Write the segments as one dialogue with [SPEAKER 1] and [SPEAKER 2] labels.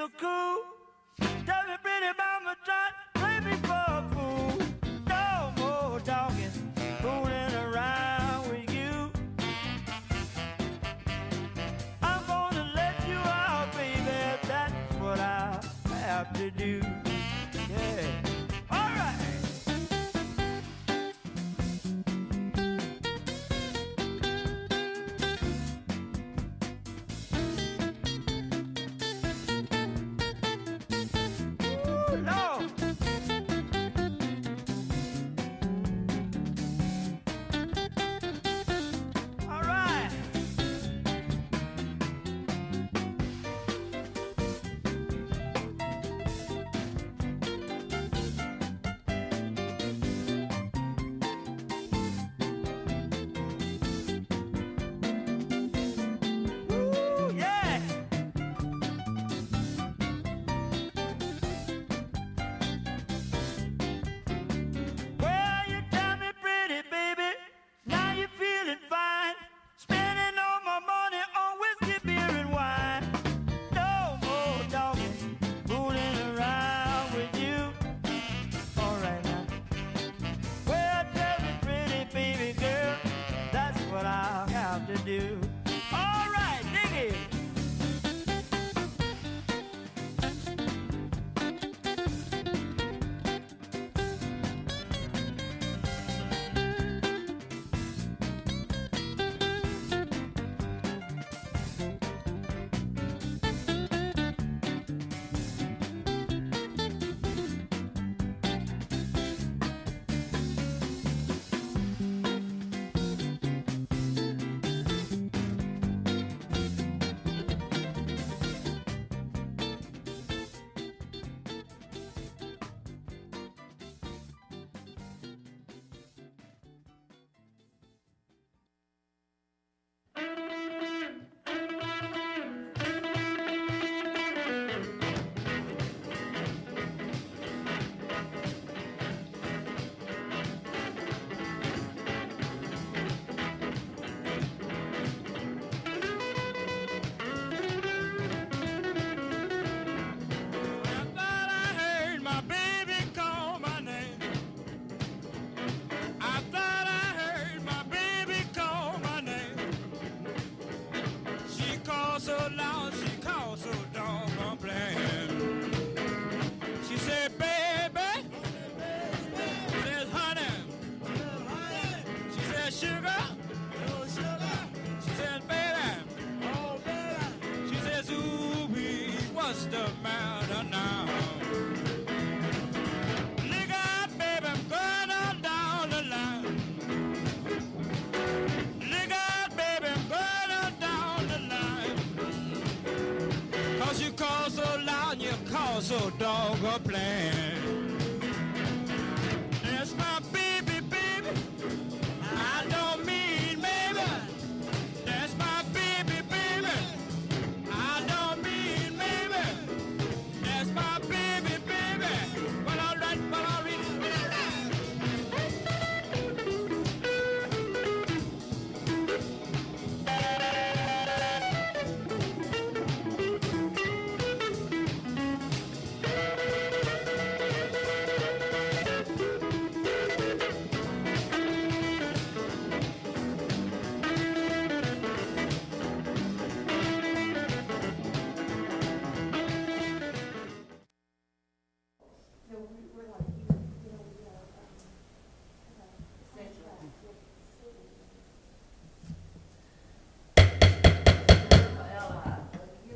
[SPEAKER 1] so cool. Tell me pretty mama, try play me for a fool. No more talking, fooling around with you. I'm gonna let you out, baby. That's what I have to do. Yeah. All right. Ooh, Lord. All right. Ooh, yeah. Well, you tell me pretty, baby. Now you're feeling fine. Spending all my money on whiskey, beer, and wine. No more talking, fooling around with you. All right now. Well, tell me pretty, baby girl. That's what I'll have to do. All right, dig it. I thought I heard my baby call my name. I thought I heard my baby call my name. She called so loud, she called so doggone plain. She said, baby. She says, honey. She said, sugar. She says, baby. She says, ooh, wee, what's the matter now? Look out, baby, I'm going on down the line. Look out, baby, I'm going on down the line. 'Cause you call so loud and you call so doggone plain. That's my baby, baby. I don't mean baby. That's my baby, baby. I don't mean baby. That's my baby, baby. Well, all right, well, all right, well, all right.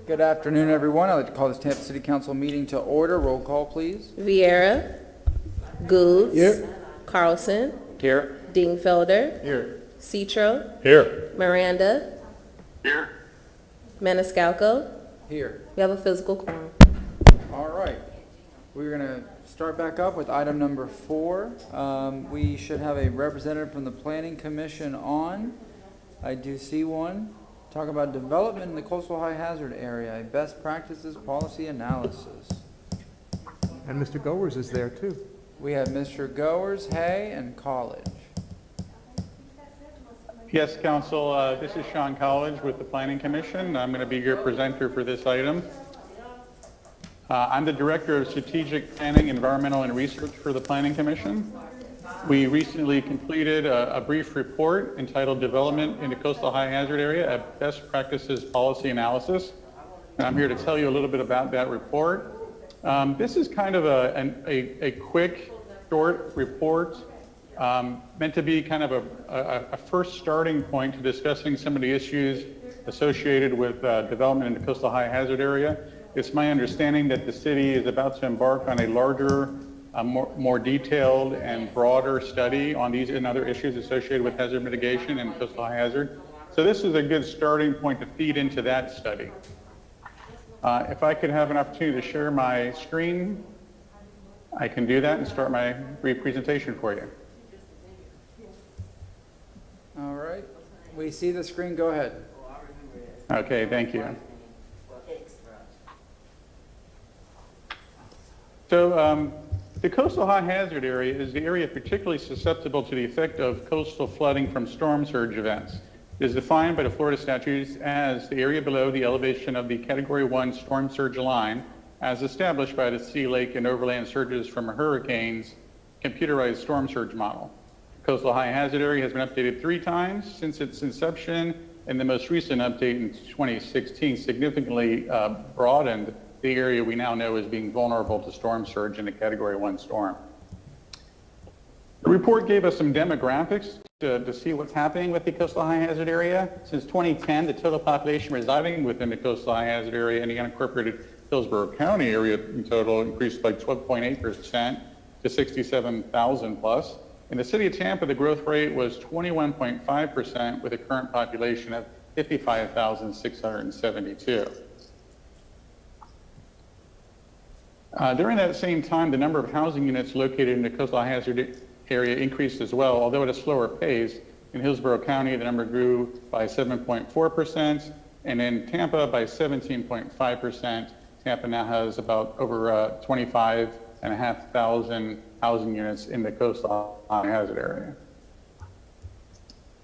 [SPEAKER 2] Good afternoon, everyone. I'd like to call this Tampa City Council meeting to order. Roll call, please.
[SPEAKER 3] Vieira, Goods,
[SPEAKER 2] Here.
[SPEAKER 3] Carlson,
[SPEAKER 2] Here.
[SPEAKER 3] Dingfelder,
[SPEAKER 2] Here.
[SPEAKER 3] Citro,
[SPEAKER 2] Here.
[SPEAKER 3] Miranda,
[SPEAKER 4] Here.
[SPEAKER 3] Maniscalco.
[SPEAKER 2] Here.
[SPEAKER 3] We have a physical quorum.
[SPEAKER 2] All right. We're going to start back up with item number 4. We should have a representative from the Planning Commission on. I do see one. Talk about development in the coastal high hazard area, a best practices policy analysis.
[SPEAKER 5] And Mr. Goers is there too.
[SPEAKER 2] We have Mr. Goers, Hay, and College.
[SPEAKER 4] Yes, Council, this is Sean College with the Planning Commission. I'm going to be your presenter for this item. I'm the Director of Strategic Planning, Environmental, and Research for the Planning Commission. We recently completed a brief report entitled Development in the Coastal High Hazard Area, a Best Practices Policy Analysis. And I'm here to tell you a little bit about that report. This is kind of a quick, short report meant to be kind of a first starting point to discussing some of the issues associated with development in the Coastal High Hazard Area. It's my understanding that the city is about to embark on a larger, more detailed and broader study on these and other issues associated with hazard mitigation and coastal high hazard. So this is a good starting point to feed into that study. If I could have an opportunity to share my screen, I can do that and start my brief presentation for you.
[SPEAKER 2] All right. We see the screen. Go ahead.
[SPEAKER 4] Okay, thank you. So the coastal high hazard area is the area particularly susceptible to the effect of coastal flooding from storm surge events. It is defined by the Florida statutes as the area below the elevation of the Category 1 storm surge line as established by the sea, lake, and overland surges from a hurricane's computerized storm surge model. The coastal high hazard area has been updated 3 times since its inception, and the most recent update in 2016 significantly broadened the area we now know as being vulnerable to storm surge in a Category 1 storm. The report gave us some demographics to see what's happening with the coastal high hazard area. Since 2010, the total population residing within the coastal high hazard area and the unincorporated Hillsborough County area in total increased by 12.8% to 67,000 plus. In the city of Tampa, the growth rate was 21.5% with a current population of 55,672. During that same time, the number of housing units located in the coastal high hazard area increased as well, although at a slower pace. In Hillsborough County, the number grew by 7.4%, and in Tampa by 17.5%. Tampa now has about over 25,500 housing units in the coastal high hazard area.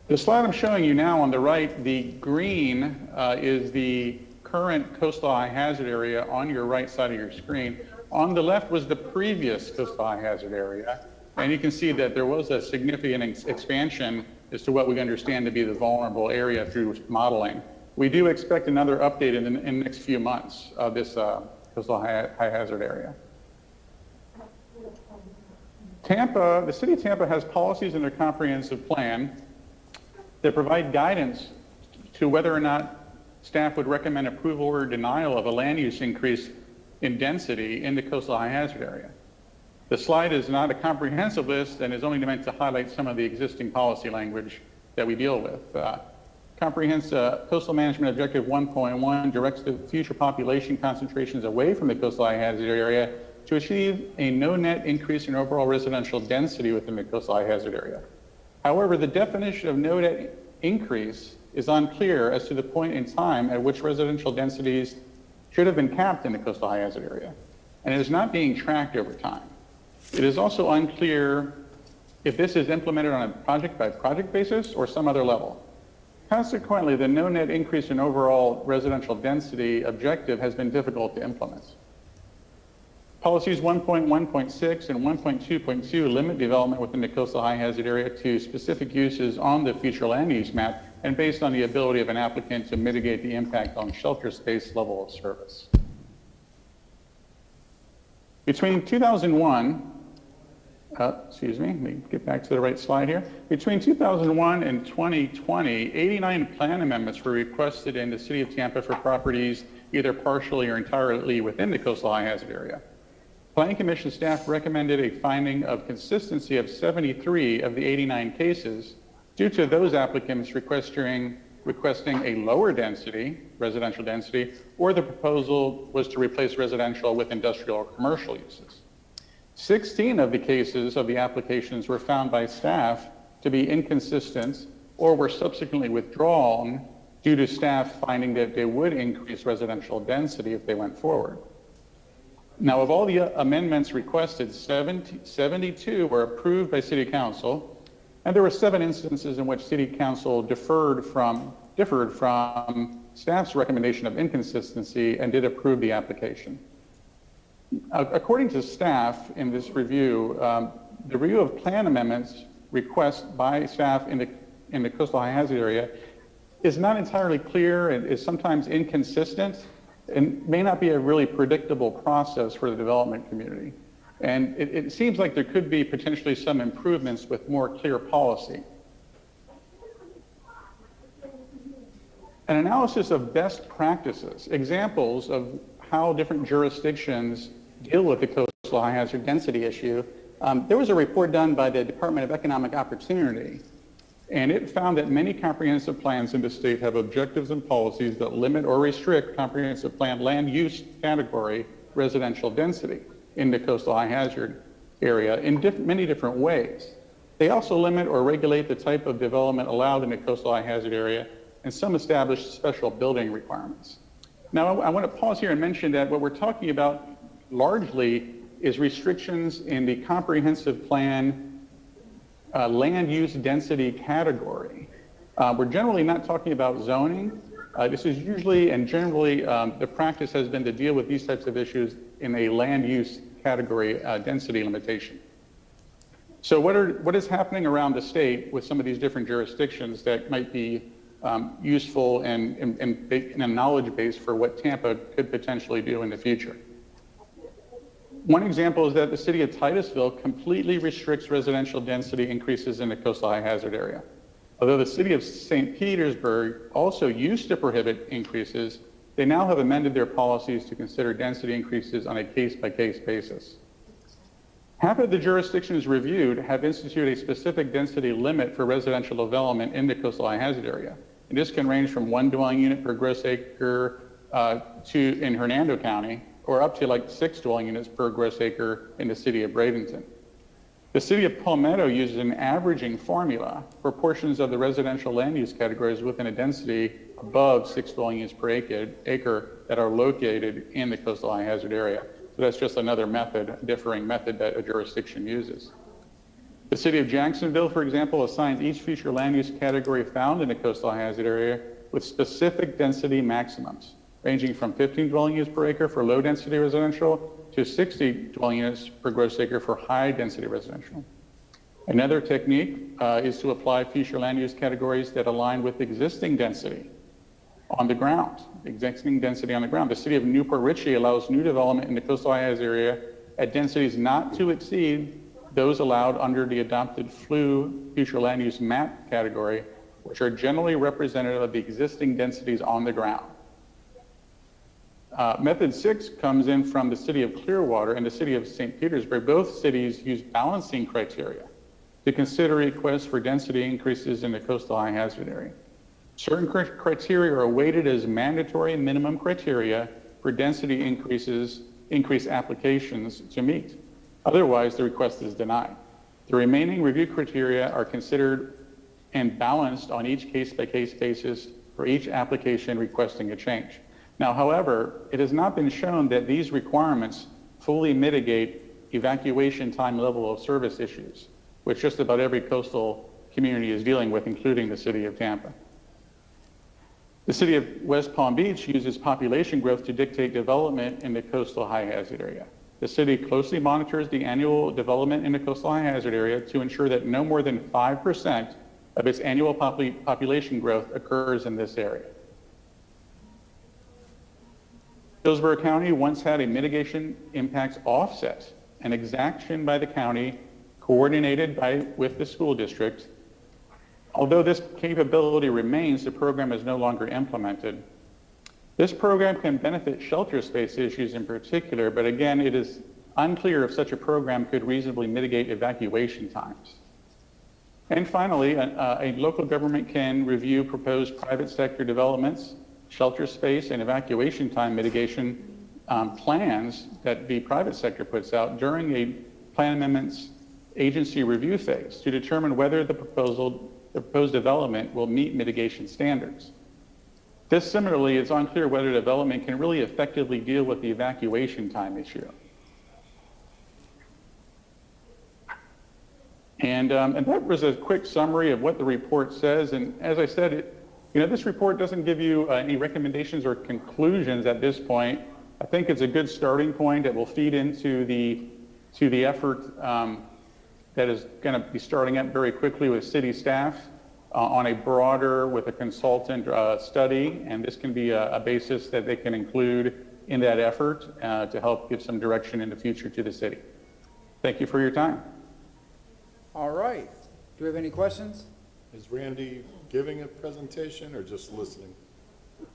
[SPEAKER 4] The slide I'm showing you now on the right, the green is the current coastal high hazard area on your right side of your screen. On the left was the previous coastal high hazard area, and you can see that there was a significant expansion as to what we understand to be the vulnerable area through modeling. We do expect another update in the next few months of this coastal high hazard area. Tampa, the city of Tampa has policies in their comprehensive plan that provide guidance to whether or not staff would recommend approval or denial of a land use increase in density in the coastal high hazard area. The slide is not a comprehensive list and is only meant to highlight some of the existing policy language that we deal with. Comprehensive Coastal Management Objective 1.1 directs the future population concentrations away from the coastal high hazard area to achieve a no net increase in overall residential density within the coastal high hazard area. However, the definition of no net increase is unclear as to the point in time at which residential densities should have been capped in the coastal high hazard area, and it is not being tracked over time. It is also unclear if this is implemented on a project-by-project basis or some other level. Consequently, the no net increase in overall residential density objective has been difficult to implement. Policies 1.1.6 and 1.2.2 limit development within the coastal high hazard area to specific uses on the future land use map and based on the ability of an applicant to mitigate the impact on shelter space level of service. Between 2001, let me get back to the right slide here. Between 2001 and 2020, 89 plan amendments were requested in the city of Tampa for properties either partially or entirely within the coastal high hazard area. Planning Commission staff recommended a finding of consistency of 73 of the 89 cases due to those applicants requesting a lower density, residential density, or the proposal was to replace residential with industrial or commercial uses. 16 of the cases of the applications were found by staff to be inconsistent or were subsequently withdrawn due to staff finding that they would increase residential density if they went forward. Now, of all the amendments requested, 72 were approved by City Council, and there were 7 instances in which City Council differed from staff's recommendation of inconsistency and did approve the application. According to staff in this review, the review of plan amendments requests by staff in the coastal high hazard area is not entirely clear and is sometimes inconsistent and may not be a really predictable process for the development community. And it seems like there could be potentially some improvements with more clear policy. An analysis of best practices, examples of how different jurisdictions deal with the coastal high hazard density issue. There was a report done by the Department of Economic Opportunity, and it found that many comprehensive plans in the state have objectives and policies that limit or restrict comprehensive plan land use category residential density in the coastal high hazard area in many different ways. They also limit or regulate the type of development allowed in the coastal high hazard area, and some establish special building requirements. Now, I want to pause here and mention that what we're talking about largely is restrictions in the comprehensive plan land use density category. We're generally not talking about zoning. This is usually and generally the practice has been to deal with these types of issues in a land use category density limitation. So what is happening around the state with some of these different jurisdictions that might be useful and a knowledge base for what Tampa could potentially do in the future? One example is that the city of Titusville completely restricts residential density increases in the coastal high hazard area. Although the city of St. Petersburg also used to prohibit increases, they now have amended their policies to consider density increases on a case-by-case basis. Half of the jurisdictions reviewed have instituted a specific density limit for residential development in the coastal high hazard area. And this can range from 1 dwelling unit per gross acre in Hernando County, or up to like 6 dwelling units per gross acre in the city of Bradenton. The city of Palmetto uses an averaging formula for portions of the residential land use categories within a density above 6 dwelling units per acre that are located in the coastal high hazard area. So that's just another method, differing method that a jurisdiction uses. The city of Jacksonville, for example, assigns each future land use category found in the coastal high hazard area with specific density maximums, ranging from 15 dwelling units per acre for low density residential to 60 dwelling units per gross acre for high density residential. Another technique is to apply future land use categories that align with existing density on the ground, The city of Newport Richey allows new development in the coastal high hazard area at densities not to exceed those allowed under the adopted FLU future land use map category, which are generally representative of the existing densities on the ground. Method 6 comes in from the city of Clearwater and the city of St. Petersburg. Both cities use balancing criteria to consider requests for density increases in the coastal high hazard area. Certain criteria are weighted as mandatory minimum criteria for density increase applications to meet. Otherwise, the request is denied. The remaining review criteria are considered and balanced on each case-by-case basis for each application requesting a change. Now, however, it has not been shown that these requirements fully mitigate evacuation time level of service issues, which just about every coastal community is dealing with, including the city of Tampa. The city of West Palm Beach uses population growth to dictate development in the coastal high hazard area. The city closely monitors the annual development in the coastal high hazard area to ensure that no more than 5% of its annual population growth occurs in this area. Hillsborough County once had a mitigation impacts offset, an exaction by the county coordinated with the school district. Although this capability remains, the program is no longer implemented. This program can benefit shelter space issues in particular, but again, it is unclear if such a program could reasonably mitigate evacuation times. And finally, a local government can review proposed private sector developments, shelter space, and evacuation time mitigation plans that the private sector puts out during a plan amendments agency review phase to determine whether the proposed development will meet mitigation standards. This similarly, it's unclear whether development can really effectively deal with the evacuation time issue. And that was a quick summary of what the report says. And as I said, this report doesn't give you any recommendations or conclusions at this point. I think it's a good starting point that will feed into the effort that is going to be starting up very quickly with city staff on a broader, with a consultant study, and this can be a basis that they can include in that effort to help give some direction in the future to the city. Thank you for your time.
[SPEAKER 2] All right. Do we have any questions?
[SPEAKER 6] Is Randy giving a presentation or just listening?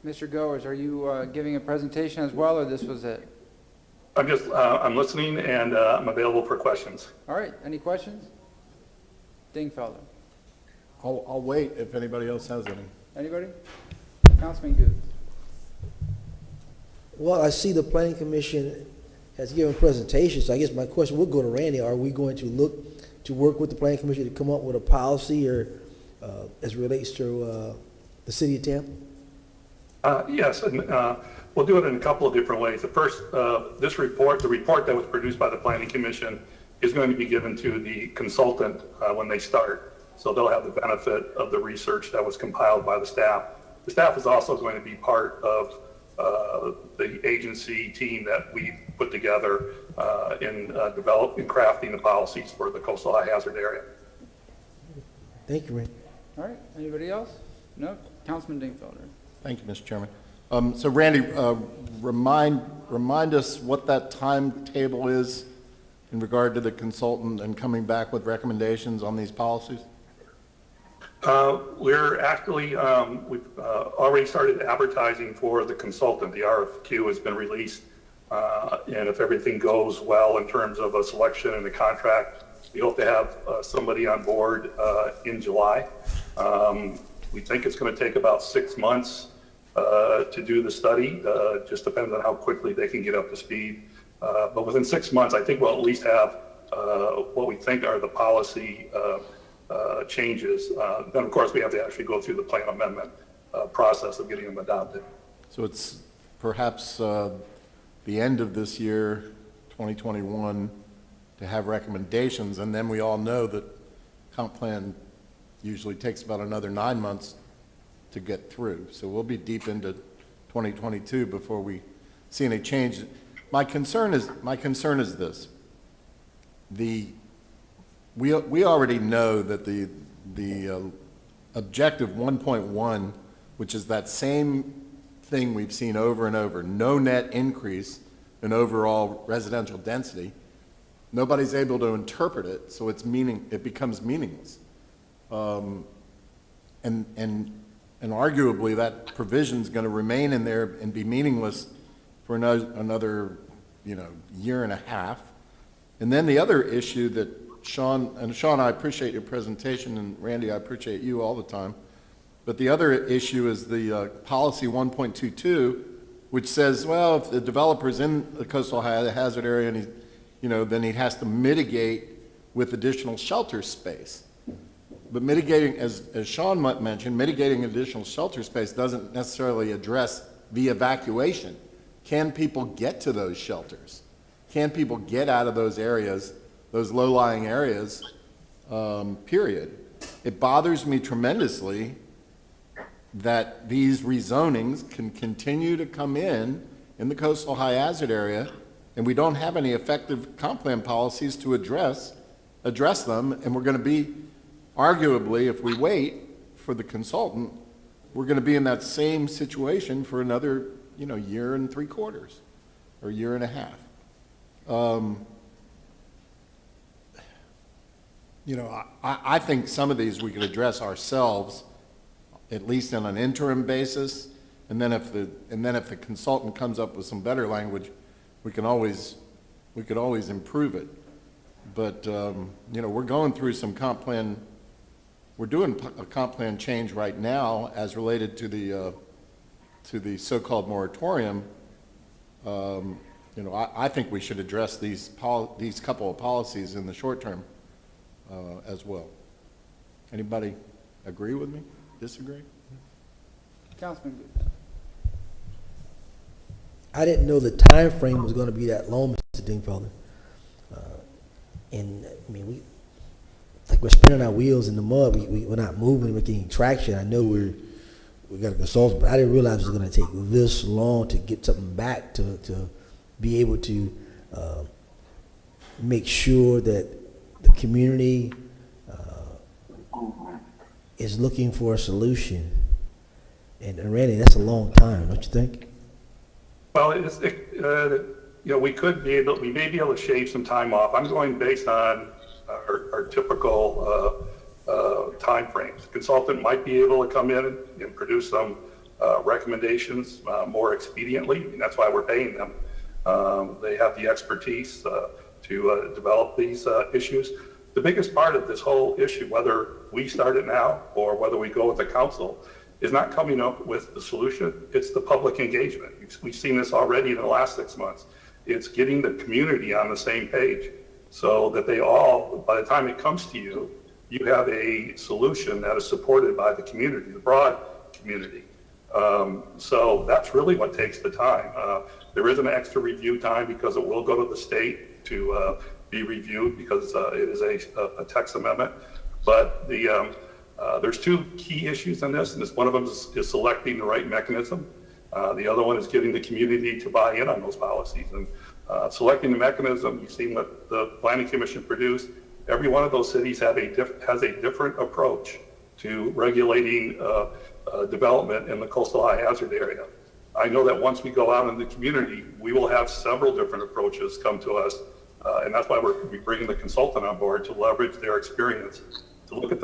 [SPEAKER 2] Mr. Goers, are you giving a presentation as well, or this was it?
[SPEAKER 7] I'm listening and I'm available for questions.
[SPEAKER 2] All right. Any questions? Dingfelder.
[SPEAKER 6] I'll wait if anybody else has any.
[SPEAKER 2] Anybody? Councilman Good.
[SPEAKER 8] Well, I see the planning commission has given presentations, so I guess my question would go to Randy. Are we going to look to work with the planning commission to come up with a policy or as it relates to the city of Tampa?
[SPEAKER 7] Yes, and we'll do it in a couple of different ways. The first, the report that was produced by the Planning Commission is going to be given to the consultant when they start. So they'll have the benefit of the research that was compiled by the staff. The staff is also going to be part of the agency team that we put together in developing, crafting the policies for the coastal high hazard area.
[SPEAKER 8] Thank you, Randy.
[SPEAKER 2] All right. Anybody else? No? Councilman Dingfelder.
[SPEAKER 6] Thank you, Mr. Chairman. So Randy, remind us what that timetable is in regard to the consultant and coming back with recommendations on these policies?
[SPEAKER 7] We're actually, we've already started advertising for the consultant. The RFQ has been released, and if everything goes well in terms of a selection and a contract, we hope to have somebody on board in July. We think it's going to take about 6 months to do the study. Just depends on how quickly they can get up to speed. But within 6 months, I think we'll at least have what we think are the policy changes. Then, of course, we have to actually go through the plan amendment process of getting them adopted.
[SPEAKER 6] So it's perhaps the end of this year, 2021, to have recommendations, and then we all know that comp plan usually takes about another 9 months to get through. So we'll be deep into 2022 before we see any change. My concern is this: we already know that the objective 1.1, which is that same thing we've seen over and over, no net increase in overall residential density, nobody's able to interpret it, so it becomes meaningless. And arguably that provision is going to remain in there and be meaningless for another year and a half. And then the other issue that Sean, I appreciate your presentation, and Randy, I appreciate you all the time. But the other issue is the policy 1.22, which says, well, if the developer's in the coastal hazard area and then he has to mitigate with additional shelter space. But mitigating, as Sean mentioned, mitigating additional shelter space doesn't necessarily address the evacuation. Can people get to those shelters? Can people get out of those areas, those low-lying areas, period? It bothers me tremendously that these rezonings can continue to come in the coastal high hazard area, and we don't have any effective comp plan policies to address them, and we're going to be, arguably, if we wait for the consultant, we're going to be in that same situation for another, year and 3/4 or year and a half. I think some of these we could address ourselves, at least on an interim basis, and then if the consultant comes up with some better language, we could always improve it. But we're going through some comp plan. We're doing a comp plan change right now as related to the so-called moratorium. I think we should address these couple of policies in the short term as well. Anybody agree with me? Disagree?
[SPEAKER 2] Councilman Good.
[SPEAKER 8] I didn't know the time frame was going to be that long, Mr. Dingfelder. We're spinning our wheels in the mud. We're not moving, we're getting traction. I know we got a consultant, but I didn't realize it was gonna take this long to get something back to be able to, make sure that the community, is looking for a solution. And Randy, that's a long time, don't you think?
[SPEAKER 7] Well, we may be able to shave some time off. I'm going based on our typical timeframes. The consultant might be able to come in and produce some recommendations more expediently, and that's why we're paying them. They have the expertise to develop these issues. The biggest part of this whole issue, whether we start it now or whether we go with the council, is not coming up with the solution. It's the public engagement. We've seen this already in the last 6 months. It's getting the community on the same page so that they all, by the time it comes to you, you have a solution that is supported by the community, the broad community. So that's really what takes the time. There is an extra review time because it will go to the state to be reviewed because it is a text amendment. But there's two key issues in this, and one of them is selecting the right mechanism. The other one is getting the community to buy in on those policies. And selecting the mechanism, you've seen what the Planning Commission produced. Every one of those cities has a different approach to regulating development in the coastal high hazard area. I know that once we go out in the community, we will have several different approaches come to us, and that's why we're bringing the consultant on board to leverage their experience to look at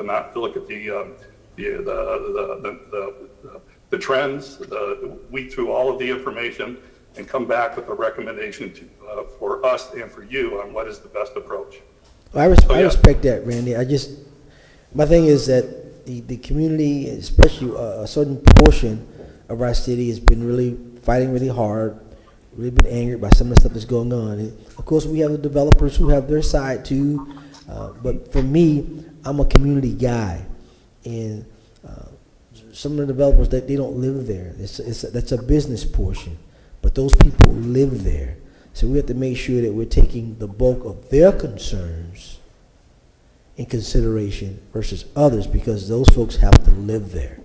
[SPEAKER 7] the trends, weed through all of the information, and come back with a recommendation for us and for you on what is the best approach.
[SPEAKER 8] I respect that, Randy. My thing is that the community, especially a certain portion of our city, has been really fighting really hard, really been angered by some of the stuff that's going on. And of course, we have the developers who have their side too, but for me, I'm a community guy, and some of the developers, they don't live there. That's a business portion, but those people live there. So we have to make sure that we're taking the bulk of their concerns in consideration versus others, because those folks have to live there.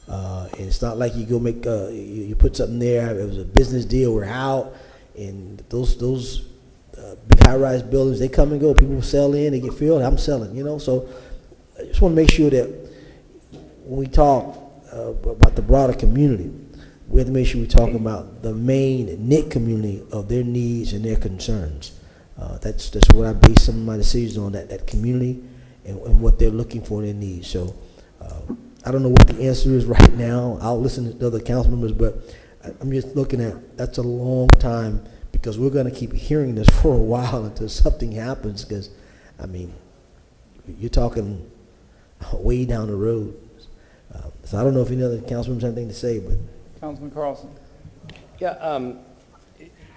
[SPEAKER 8] And it's not like you go make you put something there. It was a business deal. We're out, and those big high-rise buildings, they come and go. People sell in, they get filled. I'm selling, So I just want to make sure that when we talk about the broader community, we have to make sure we're talking about the main knit community of their needs and their concerns. That's what I base some of my decisions on, that community and what they're looking for, their needs. So I don't know what the answer is right now. I'll listen to the other council members, but I'm just looking at, that's a long time, because we're going to keep hearing this for a while until something happens, because, you're talking way down the road. So I don't know if any other council members have anything to say, but.
[SPEAKER 2] Councilman Carlson.
[SPEAKER 9] Yeah,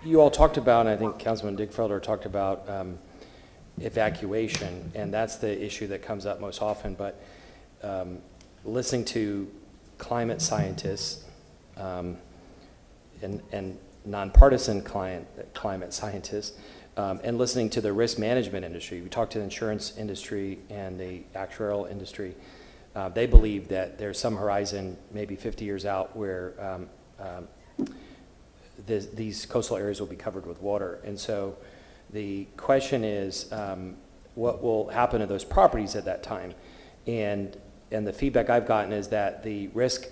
[SPEAKER 9] you all talked about, and I think Councilman Dickfelder talked about evacuation, and that's the issue that comes up most often. But listening to climate scientists and nonpartisan climate scientists, and listening to the risk management industry, we talked to the insurance industry and the actuarial industry. They believe that there's some horizon, maybe 50 years out, where these coastal areas will be covered with water. And so the question is, what will happen to those properties at that time? And the feedback I've gotten is that the risk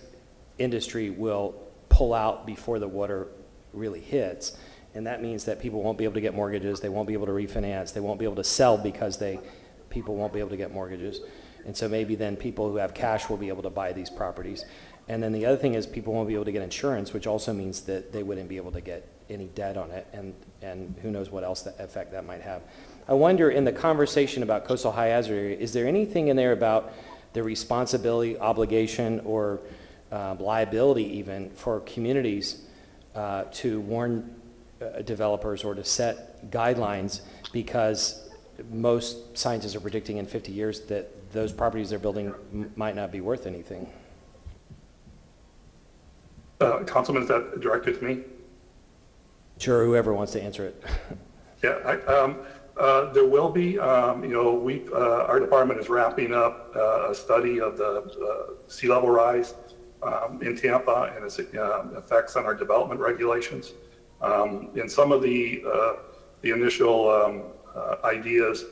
[SPEAKER 9] industry will pull out before the water really hits. And that means that people won't be able to get mortgages, they won't be able to refinance, they won't be able to sell because people won't be able to get mortgages. And so maybe then people who have cash will be able to buy these properties. And then the other thing is people won't be able to get insurance, which also means that they wouldn't be able to get any debt on it, and who knows what else that effect that might have. I wonder, in the conversation about coastal high hazard area, is there anything in there about the responsibility, obligation, or liability even for communities to warn developers or to set guidelines, because most scientists are predicting in 50 years that those properties they're building might not be worth anything?
[SPEAKER 7] Councilman, is that directed to me?
[SPEAKER 9] Sure, whoever wants to answer it.
[SPEAKER 7] Yeah, there will be, our department is wrapping up a study of the sea level rise in Tampa and its effects on our development regulations. And some of the initial ideas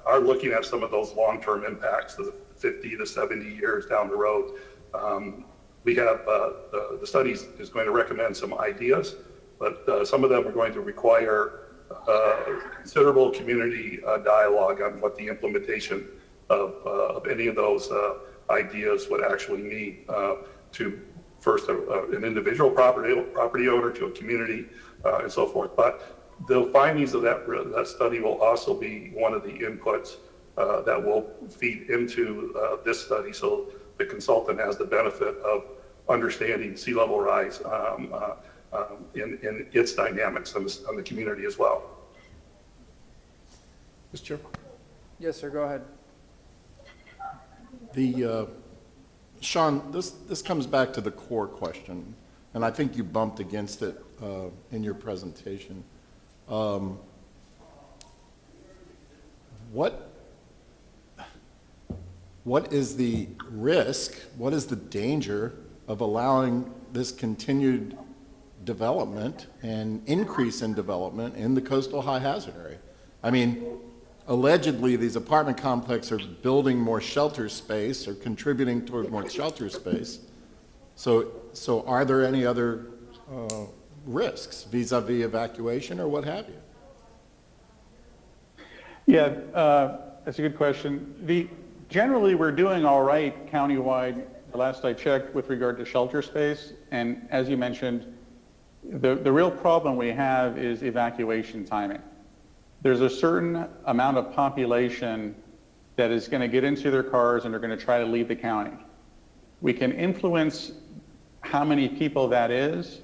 [SPEAKER 7] are looking at some of those long-term impacts, the 50 to 70 years down the road. We have the study is going to recommend some ideas, but some of them are going to require considerable community dialogue on what the implementation of any of those ideas would actually mean to first an individual property owner, to a community, and so forth. But the findings of that study will also be one of the inputs that will feed into this study, so the consultant has the benefit of understanding sea level rise in its dynamics on the community as well.
[SPEAKER 5] Mr. Chair.
[SPEAKER 2] Yes, sir, go ahead.
[SPEAKER 6] Sean, this comes back to the core question, and I think you bumped against it in your presentation. What is the risk, what is the danger of allowing this continued development and increase in development in the coastal high hazard area? I mean, allegedly, these apartment complexes are building more shelter space or contributing toward more shelter space. So are there any other risks vis-a-vis evacuation or what have you?
[SPEAKER 4] Yeah, that's a good question. Generally, we're doing all right countywide, the last I checked, with regard to shelter space. And as you mentioned, the real problem we have is evacuation timing. There's a certain amount of population that is going to get into their cars and are going to try to leave the county. We can influence how many people that is,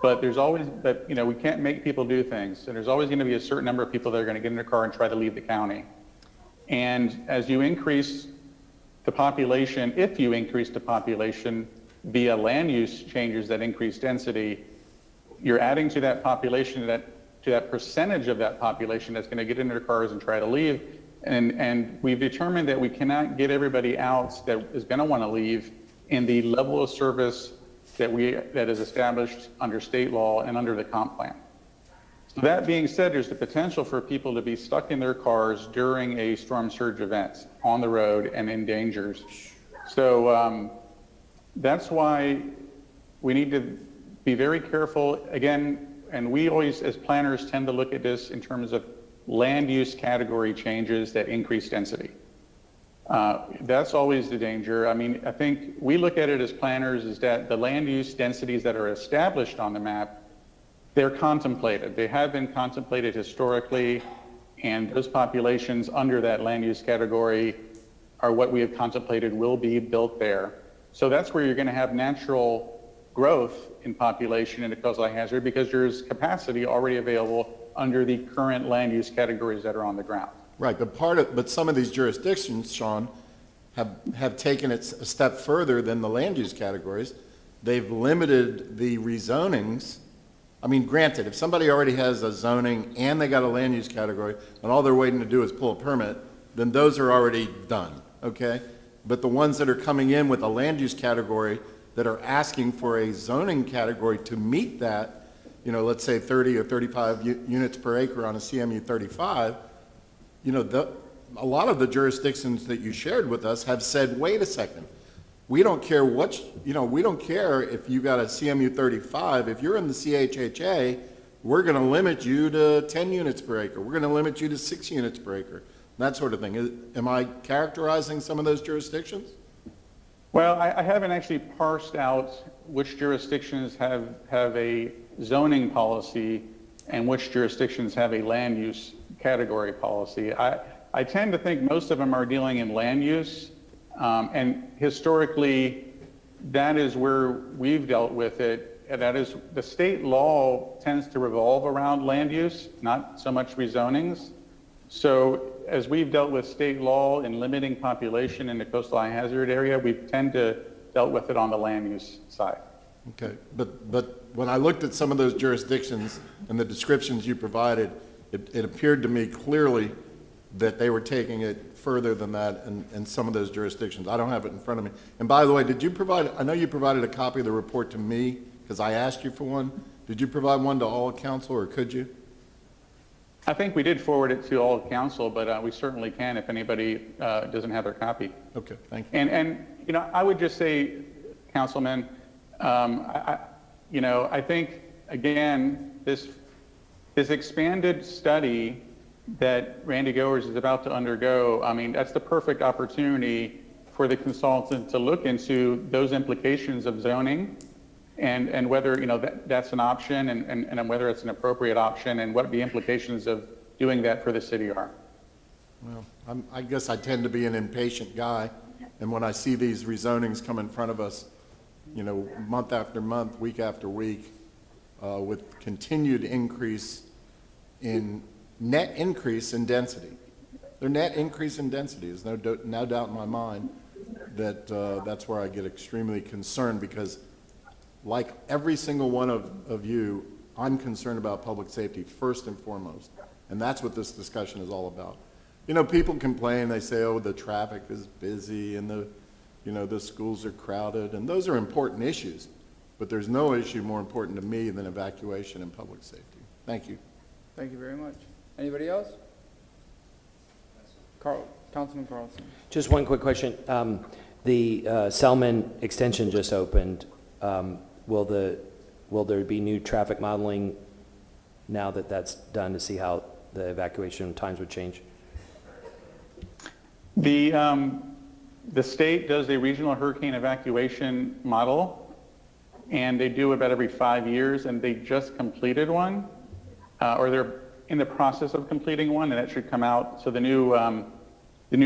[SPEAKER 4] but there's always, we can't make people do things. And there's always going to be a certain number of people that are going to get in their car and try to leave the county. And as you increase the population, if you increase the population via land use changes that increase density, you're adding to that population, to that percentage of that population that's going to get in their cars and try to leave. And we've determined that we cannot get everybody out that is going to want to leave in the level of service that is established under state law and under the comp plan. So that being said, there's the potential for people to be stuck in their cars during a storm surge event on the road and in dangers. So that's why we need to be very careful. Again, and we always, as planners, tend to look at this in terms of land use category changes that increase density. That's always the danger. I mean, I think we look at it as planners is that the land use densities that are established on the map, they're contemplated. They have been contemplated historically, and those populations under that land use category are what we have contemplated will be built there. So that's where you're going to have natural growth in population in a coastal hazard because there's capacity already available under the current land use categories that are on the ground.
[SPEAKER 6] Right, but some of these jurisdictions, Sean, have taken it a step further than the land use categories. They've limited the rezonings. I mean, granted, if somebody already has a zoning and they got a land use category and all they're waiting to do is pull a permit, then those are already done, okay? But the ones that are coming in with a land use category that are asking for a zoning category to meet that, let's say 30 or 35 units per acre on a CMU 35, a lot of the jurisdictions that you shared with us have said, wait a second, we don't care we don't care if you got a CMU 35, if you're in the CHHA, we're going to limit you to 10 units per acre. We're going to limit you to 6 units per acre, that sort of thing. Am I characterizing some of those jurisdictions?
[SPEAKER 4] Well, I haven't actually parsed out which jurisdictions have a zoning policy and which jurisdictions have a land use category policy. I tend to think most of them are dealing in land use, and historically, that is where we've dealt with it. And that is, the state law tends to revolve around land use, not so much rezonings. So as we've dealt with state law in limiting population in the coastal high hazard area, we tend to dealt with it on the land use side.
[SPEAKER 6] Okay, but when I looked at some of those jurisdictions and the descriptions you provided, it appeared to me clearly that they were taking it further than that in some of those jurisdictions. I don't have it in front of me. And by the way, did you provide, I know you provided a copy of the report to me because I asked you for one. Did you provide one to all council, or could you?
[SPEAKER 4] I think we did forward it to all of council, but we certainly can if anybody doesn't have their copy.
[SPEAKER 6] Okay, thank you.
[SPEAKER 4] And you know, I would just say, Councilman, you know, I think, again, this expanded study that Randy Goers is about to undergo, I mean, that's the perfect opportunity for the consultant to look into those implications of zoning and whether, you know, that's an option and whether it's an appropriate option and what the implications of doing that for the city are.
[SPEAKER 6] Well, I guess I tend to be an impatient guy, and when I see these rezonings come in front of us, you know, month after month, week after week, with continued increase in net increase in density. Their net increase in density is no doubt in my mind that that's where I get extremely concerned, because like every single one of you, I'm concerned about public safety first and foremost, and that's what this discussion is all about. You know, people complain, they say, oh, the traffic is busy and the schools are crowded, and those are important issues, but there's no issue more important to me than evacuation and public safety. Thank you.
[SPEAKER 2] Thank you very much. Anybody else? Councilman Carlson.
[SPEAKER 9] Just one quick question. The Selman extension just opened. Will there be new traffic modeling now that that's done to see how the evacuation times would change?
[SPEAKER 4] The state does a regional hurricane evacuation model, and they do it about every 5 years, and they just completed one, or they're in the process of completing one, and that should come out. So the new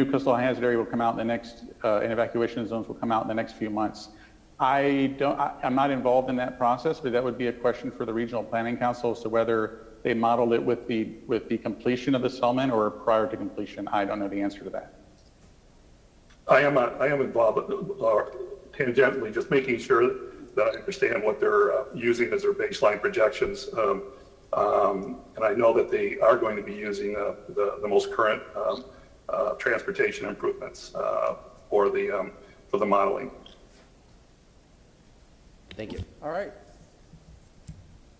[SPEAKER 4] coastal hazard area will come out in the next, and evacuation zones will come out in the next few months. I'm not involved in that process, but that would be a question for the Regional Planning Council as to whether they modeled it with the completion of the Selman or prior to completion. I don't know the answer to that.
[SPEAKER 7] I am involved tangentially, just making sure that I understand what they're using as their baseline projections. And I know that they are going to be using the most current transportation improvements for the modeling.
[SPEAKER 9] Thank you.
[SPEAKER 2] All right.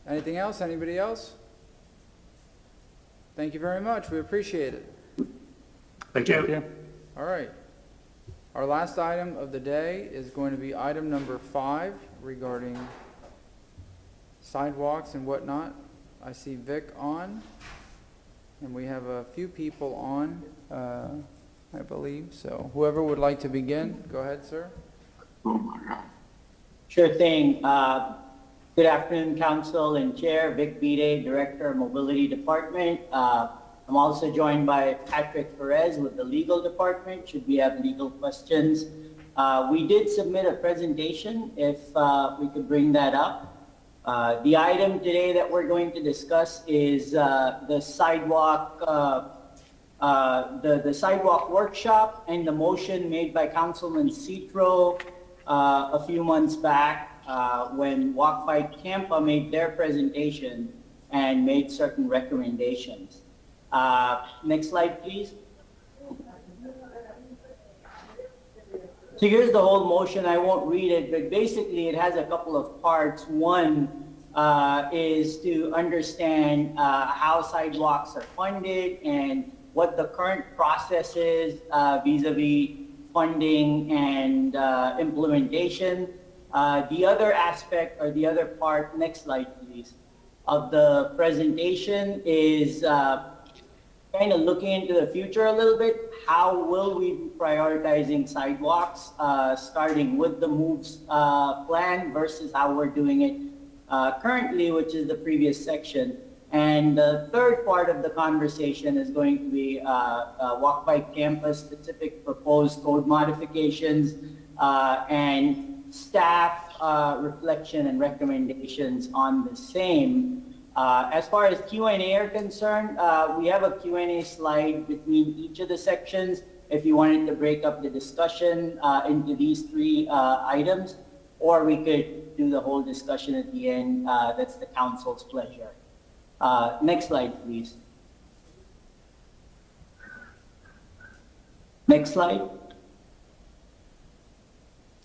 [SPEAKER 2] Anything else? Anybody else? Thank you very much. We appreciate it.
[SPEAKER 7] Thank you.
[SPEAKER 4] Thank you.
[SPEAKER 2] All right. Our last item of the day is going to be item number 5 regarding sidewalks and whatnot. I see Vic on, and we have a few people on, I believe. So whoever would like to begin, go ahead, sir.
[SPEAKER 10] Sure thing. Good afternoon, Council and Chair. Vic Bide, Director of Mobility Department. I'm also joined by Patrick Perez with the Legal Department, should we have legal questions. We did submit a presentation, if we could bring that up. The item today that we're going to discuss is the sidewalk the sidewalk workshop and the motion made by Councilman Citro a few months back when Walk by Tampa made their presentation and made certain recommendations. Next slide, please. So here's the whole motion. I won't read it, but basically it has a couple of parts. One is to understand how sidewalks are funded and what the current process is vis-a-vis funding and implementation. The other aspect, or the other part, next slide please, of the presentation is kind of looking into the future a little bit. How will we be prioritizing sidewalks, starting with the MOVES plan versus how we're doing it currently, which is the previous section. And the third part of the conversation is going to be Walk by Campus specific proposed code modifications and staff reflection and recommendations on the same. As far as Q&A are concerned, we have a Q&A slide between each of the sections if you wanted to break up the discussion into these 3 items, or we could do the whole discussion at the end. That's the council's pleasure. Next slide, please. Next slide.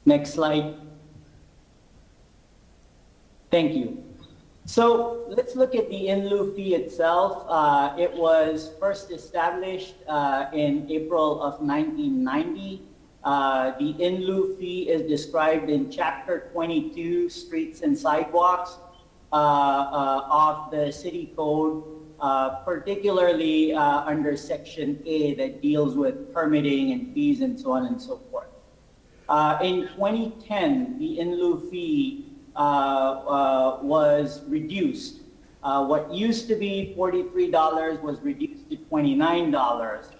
[SPEAKER 10] Next slide. Thank you. So let's look at the in lieu fee itself. It was first established in April of 1990. The in lieu fee is described in Chapter 22, Streets and Sidewalks of the City Code, particularly under Section A that deals with permitting and fees and so on and so forth. In 2010, the in lieu fee was reduced. What used to be $43 was reduced to $29.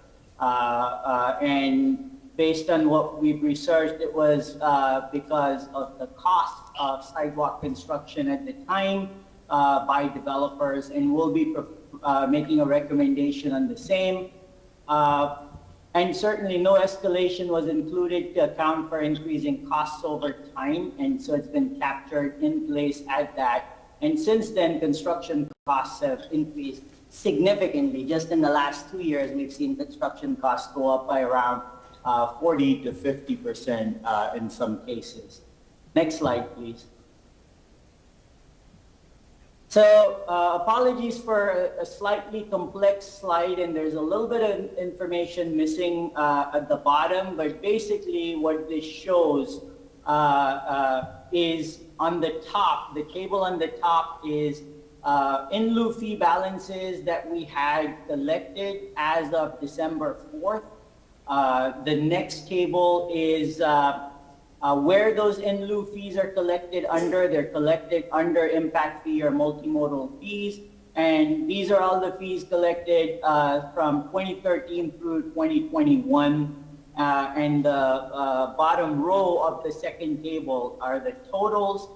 [SPEAKER 10] And based on what we've researched, it was because of the cost of sidewalk construction at the time by developers, and we'll be making a recommendation on the same. And certainly no escalation was included to account for increasing costs over time, and so it's been captured in place at that. And since then, construction costs have increased significantly. Just in the last 2 years, we've seen construction costs go up by around 40 to 50% in some cases. Next slide, please. So apologies for a slightly complex slide, and there's a little bit of information missing at the bottom, but basically what this shows is on the top, the table on the top is in lieu fee balances that we had collected as of December 4th. The next table is where those in lieu fees are collected under. They're collected under impact fee or multimodal fees. And these are all the fees collected from 2013 through 2021. And the bottom row of the second table are the totals.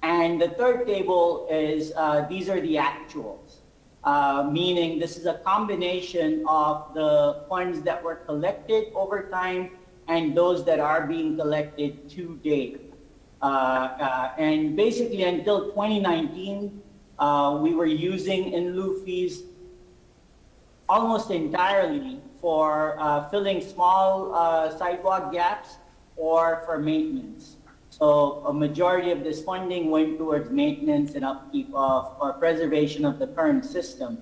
[SPEAKER 10] And the third table is, these are the actuals. Meaning this is a combination of the funds that were collected over time and those that are being collected to date. And basically until 2019, we were using in lieu fees almost entirely for filling small sidewalk gaps or for maintenance. So a majority of this funding went towards maintenance and upkeep of or preservation of the current system.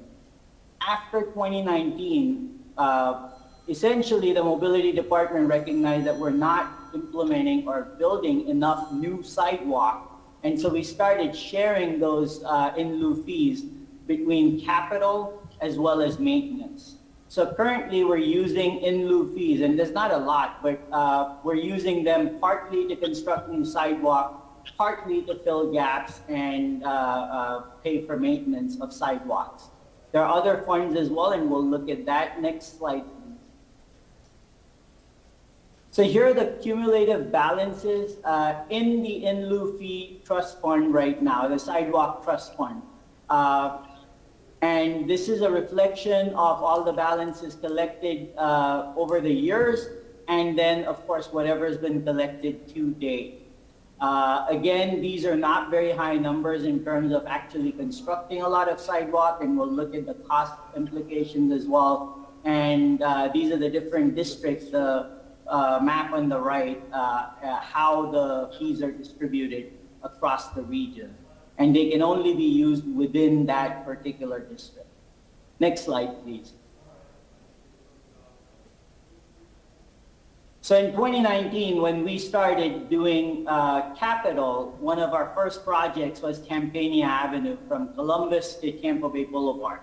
[SPEAKER 10] After 2019, essentially the mobility department recognized that we're not implementing or building enough new sidewalk. And so we started sharing those in lieu fees between capital as well as maintenance. So currently we're using in lieu fees, and there's not a lot, but we're using them partly to construct new sidewalk, partly to fill gaps and pay for maintenance of sidewalks. There are other funds as well, and we'll look at that. Next slide, please. So here are the cumulative balances in the in lieu fee trust fund right now, the sidewalk trust fund. And this is a reflection of all the balances collected over the years, and then, of course, whatever has been collected to date. Again, these are not very high numbers in terms of actually constructing a lot of sidewalk, and we'll look at the cost implications as well. And these are the different districts, the map on the right, how the fees are distributed across the region. And they can only be used within that particular district. Next slide, please. So in 2019, when we started doing capital, one of our first projects was Campania Avenue from Columbus to Campo Bay Boulevard.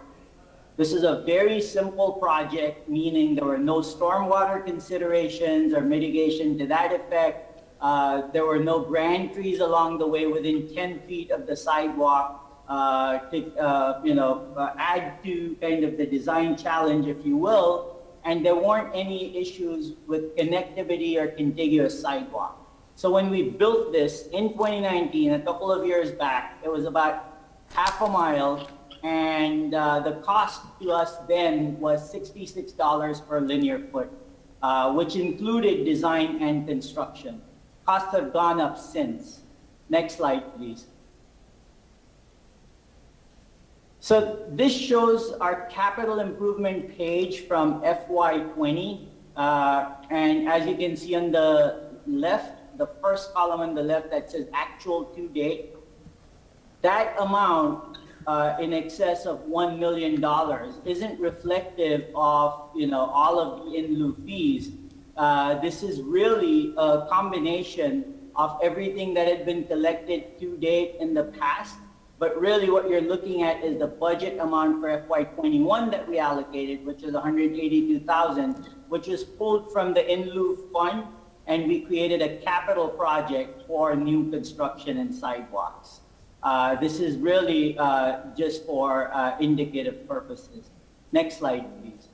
[SPEAKER 10] This is a very simple project, meaning there were no stormwater considerations or mitigation to that effect. There were no grand trees along the way within 10 feet of the sidewalk to add to kind of the design challenge, if you will. And there weren't any issues with connectivity or contiguous sidewalk. So when we built this in 2019, a couple of years back, it was about half a mile, and the cost to us then was $66 per linear foot, which included design and construction. Costs have gone up since. Next slide, please. So this shows our capital improvement page from FY20. And as you can see on the left, the first column on the left that says actual to date, that amount in excess of $1 million isn't reflective of, all of the in lieu fees. This is really a combination of everything that had been collected to date in the past. But really what you're looking at is the budget amount for FY21 that we allocated, which is $182,000, which was pulled from the in lieu fund, and we created a capital project for new construction and sidewalks. This is really just for indicative purposes. Next slide, please.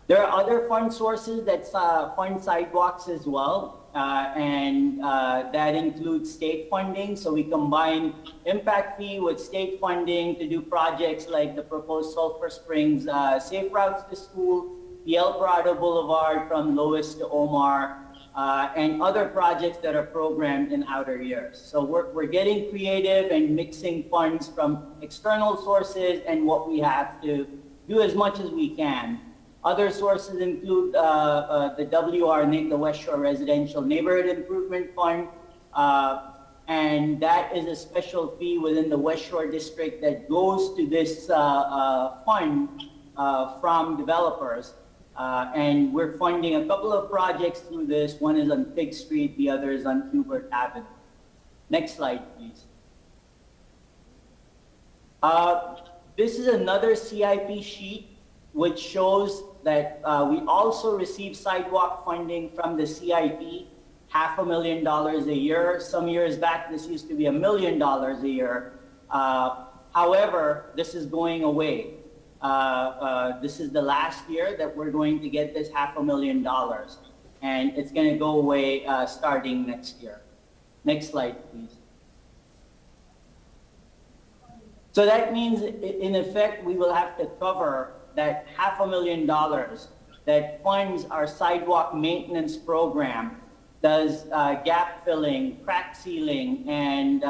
[SPEAKER 10] There are other fund sources that fund sidewalks as well. And that includes state funding. So we combine impact fee with state funding to do projects like the proposed Sulphur Springs Safe Routes to School, the El Dorado Boulevard from Lois to Omar, and other projects that are programmed in outer years. So we're getting creative and mixing funds from external sources and what we have to do as much as we can. Other sources include the WRNIC, the West Shore Residential Neighborhood Improvement Fund, and that is a special fee within the West Shore District that goes to this fund from developers. And we're funding a couple of projects through this. One is on Fig Street, the other is on Hubert Avenue. Next slide, please. This is another CIP sheet which shows that we also receive sidewalk funding from the CIP, $500,000 a year. Some years back, this used to be $1 million a year. However, this is going away. This is the last year that we're going to get this $500,000, and it's going to go away starting next year. Next slide, please. So that means, in effect, we will have to cover that $500,000 that funds our sidewalk maintenance program, does gap filling, crack sealing, and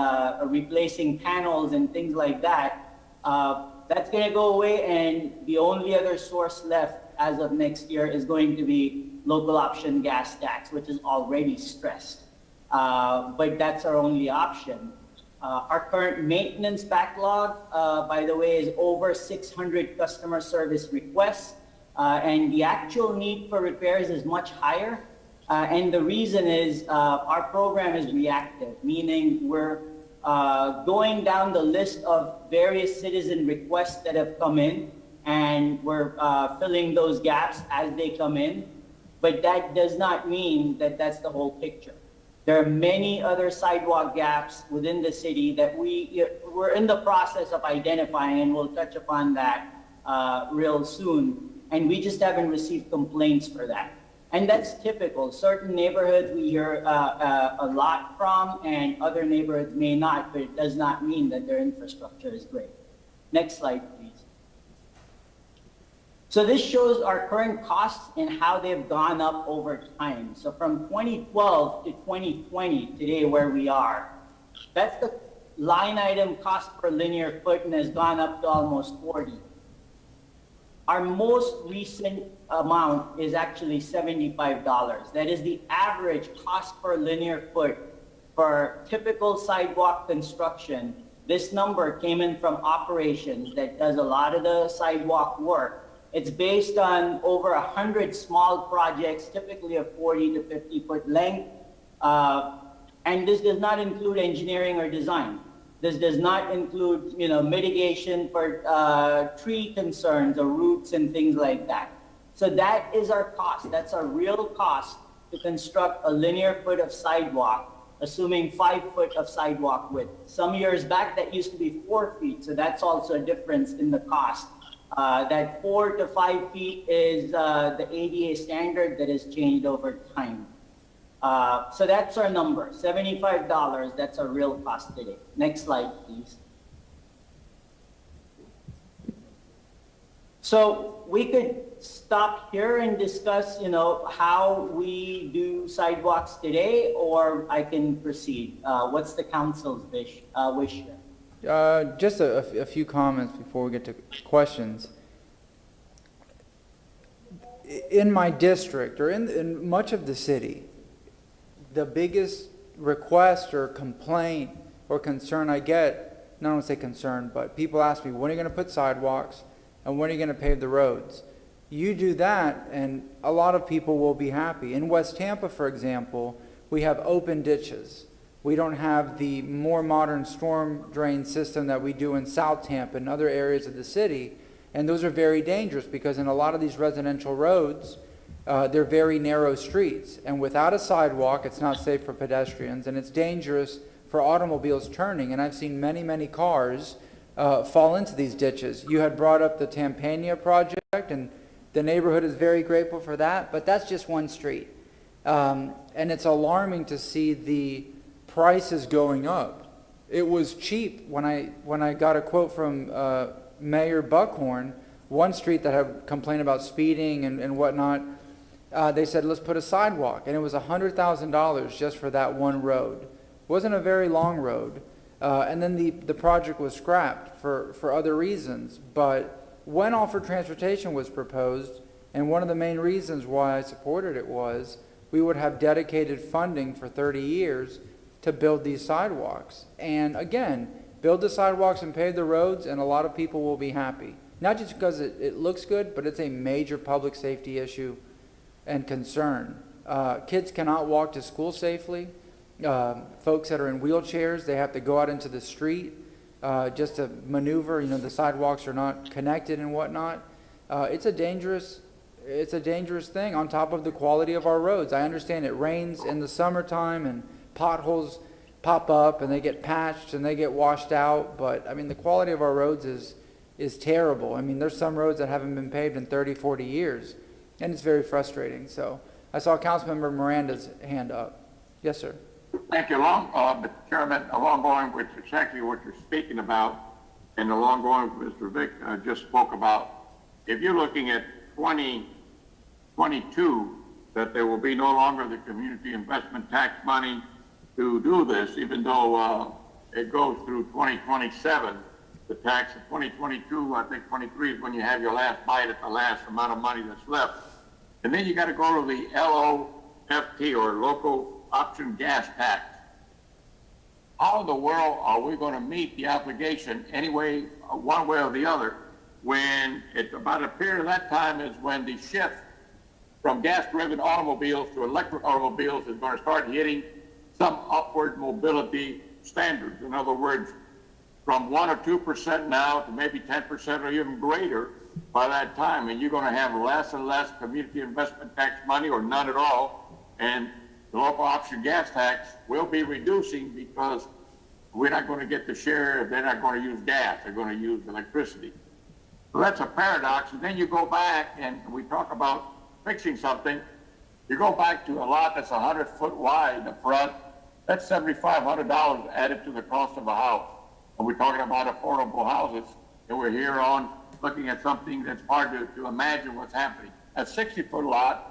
[SPEAKER 10] replacing panels and things like that. That's going to go away, and the only other source left as of next year is going to be local option gas tax, which is already stressed. But that's our only option. Our current maintenance backlog, by the way, is over 600 customer service requests, and the actual need for repairs is much higher. And the reason is our program is reactive, meaning we're going down the list of various citizen requests that have come in, and we're filling those gaps as they come in. But that does not mean that that's the whole picture. There are many other sidewalk gaps within the city that we're in the process of identifying, and we'll touch upon that real soon. And we just haven't received complaints for that. And that's typical. Certain neighborhoods we hear a lot from, and other neighborhoods may not, but it does not mean that their infrastructure is great. Next slide, please. So this shows our current costs and how they've gone up over time. So from 2012 to 2020, today where we are, that's the line item cost per linear foot, and has gone up to almost 40. Our most recent amount is actually $75. That is the average cost per linear foot for typical sidewalk construction. This number came in from operations that does a lot of the sidewalk work. It's based on over 100 small projects, typically of 40 to 50 foot length. And this does not include engineering or design. This does not include, mitigation for tree concerns or roots and things like that. So that is our cost. That's our real cost to construct a linear foot of sidewalk, assuming 5 foot of sidewalk width. Some years back, that used to be 4 feet. So that's also a difference in the cost. That 4 to 5 feet is the ADA standard that has changed over time. So that's our number, $75. That's our real cost today. Next slide, please. So we could stop here and discuss, how we do sidewalks today, or I can proceed. What's the council's wish here?
[SPEAKER 2] Just a few comments before we get to questions. in my district or in much of the city, the biggest request or complaint or concern I get, not want to say concern, but people ask me, when are you going to put sidewalks and when are you going to pave the roads? You do that and a lot of people will be happy. In West Tampa, for example, we have open ditches. We don't have the more modern storm drain system that we do in South Tampa and other areas of the city. And those are very dangerous because in a lot of these residential roads, they're very narrow streets. And without a sidewalk, it's not safe for pedestrians and it's dangerous for automobiles turning. And I've seen many, many cars fall into these ditches. You had brought up the Tampania project, and the neighborhood is very grateful for that, but that's just one street. And it's alarming to see the prices going up. It was cheap when I got a quote from Mayor Buckhorn, one street that had complained about speeding and whatnot. They said, let's put a sidewalk, and it was $100,000 just for that one road. It wasn't a very long road, and then the project was scrapped for other reasons. But when Offered Transportation was proposed, and one of the main reasons why I supported it was we would have dedicated funding for 30 years to build these sidewalks. And again, build the sidewalks and pave the roads, and a lot of people will be happy. Not just because it looks good, but it's a major public safety issue and concern. Kids cannot walk to school safely. Folks that are in wheelchairs, they have to go out into the street just to maneuver. The sidewalks are not connected and whatnot. It's a dangerous thing on top of the quality of our roads. I understand it rains in the summertime and potholes pop up and they get patched and they get washed out, but I mean the quality of our roads is terrible. I mean there's some roads that haven't been paved in 30, 40 years, and it's very frustrating. So I saw Councilmember Miranda's hand up. Yes, sir.
[SPEAKER 11] Thank you. Mr. Chairman, along going with exactly what you're speaking about, and along going with Mr. Vick just spoke about, if you're looking at 2022, that there will be no longer the community investment tax money to do this, even though it goes through 2027. The tax of 2022, I think 23 is when you have your last bite at the last amount of money that's left. And then you got to go to the LOFT, or local option gas tax. How in the world are we going to meet the obligation anyway, one way or the other, when it's about a period of that time is when the shift from gas-driven automobiles to electric automobiles is going to start hitting some upward mobility standards. In other words, from 1 or 2% now to maybe 10% or even greater by that time, and you're going to have less and less community investment tax money, or none at all, and the local option gas tax will be reducing because we're not going to get the share. They're not going to use gas. They're going to use electricity. So that's a paradox. And then you go back and we talk about fixing something. You go back to a lot that's 100 foot wide in the front. That's $7,500 added to the cost of a house. And we're talking about affordable houses. And we're here on looking at something that's hard to imagine what's happening. A 60-foot lot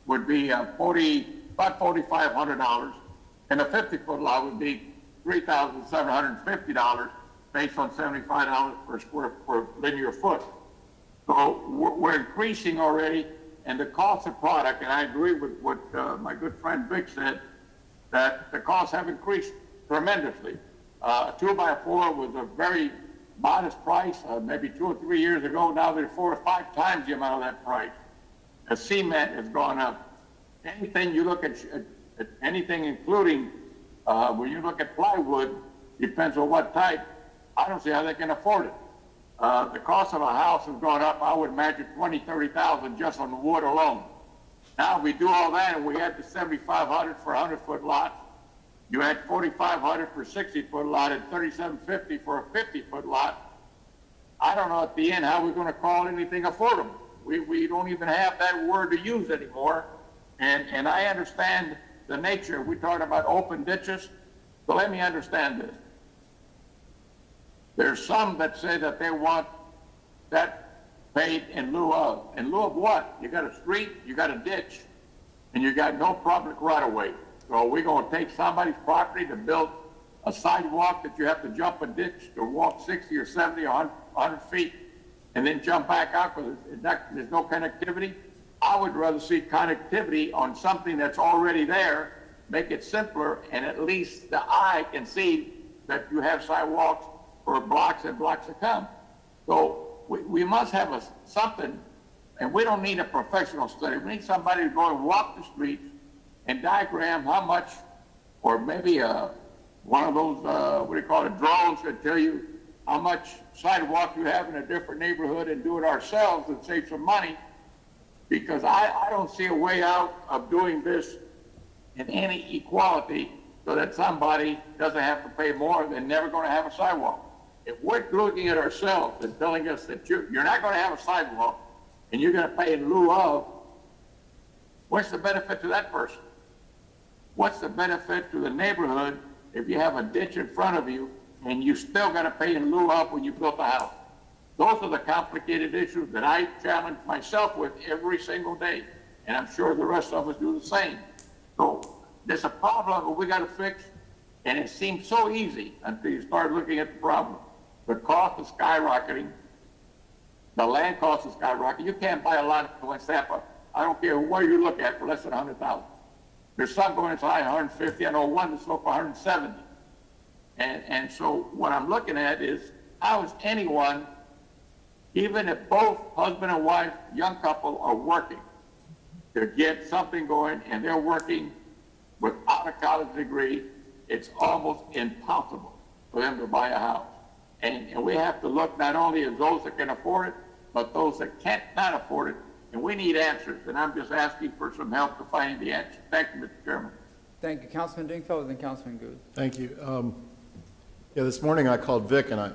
[SPEAKER 11] would be about $4,500, and a 50-foot lot would be $3,750 based on $75 per linear foot. So we're increasing already, and the cost of product, and I agree with what my good friend Vic said, that the costs have increased tremendously. A 2x4 was a very modest price, maybe 2 or 3 years ago. Now they're 4 or 5 times the amount of that price. The cement has gone up. Anything you look at anything including, when you look at plywood, depends on what type, I don't see how they can afford it. The cost of a house has gone up, I would imagine $20,000, $30,000 just on the wood alone. Now we do all that and we had the $7,500 for a 100-foot lot. You had $4,500 for a 60-foot lot and $3,750 for a 50-foot lot. I don't know at the end how we're going to call anything affordable. We don't even have that word to use anymore. And I understand the nature. We talked about open ditches. So let me understand this. There's some that say that they want that paid in lieu of. In lieu of what? You got a street, you got a ditch, and you got no public right-of-way. So we're going to take somebody's property to build a sidewalk that you have to jump a ditch to walk 60 or 70 or 100 feet and then jump back out because there's no connectivity. I would rather see connectivity on something that's already there, make it simpler, and at least the eye can see that you have sidewalks for blocks and blocks to come. So we must have something, and we don't need a professional study. We need somebody to go and walk the streets and diagram how much, or maybe one of those, what do you call it, drones that tell you how much sidewalk you have in a different neighborhood, and do it ourselves and save some money. Because I don't see a way out of doing this in any equality so that somebody doesn't have to pay more than never going to have a sidewalk. If we're looking at ourselves and telling us that you're not going to have a sidewalk and you're going to pay in lieu of, what's the benefit to that person? What's the benefit to the neighborhood if you have a ditch in front of you and you still got to pay in lieu of when you built a house? Those are the complicated issues that I challenge myself with every single day, and I'm sure the rest of us do the same. So there's a problem that we got to fix, and it seems so easy until you start looking at the problem. The cost is skyrocketing. The land cost is skyrocketing. You can't buy a lot in West Tampa. I don't care where you look at, for less than $100,000. There's some going as high as 150. I know one that's sold for 170. And so what I'm looking at is, how is anyone, even if both husband and wife, young couple, are working to get something going, and they're working without a college degree, it's almost impossible for them to buy a house. And we have to look not only at those that can afford it, but those that can't not afford it. And we need answers, and I'm just asking for some help to find the answer. Thank you, Mr. Chairman.
[SPEAKER 2] Thank you, Councilman Dingfelder, and then Councilman Good.
[SPEAKER 6] Thank you. Yeah, this morning I called Vic and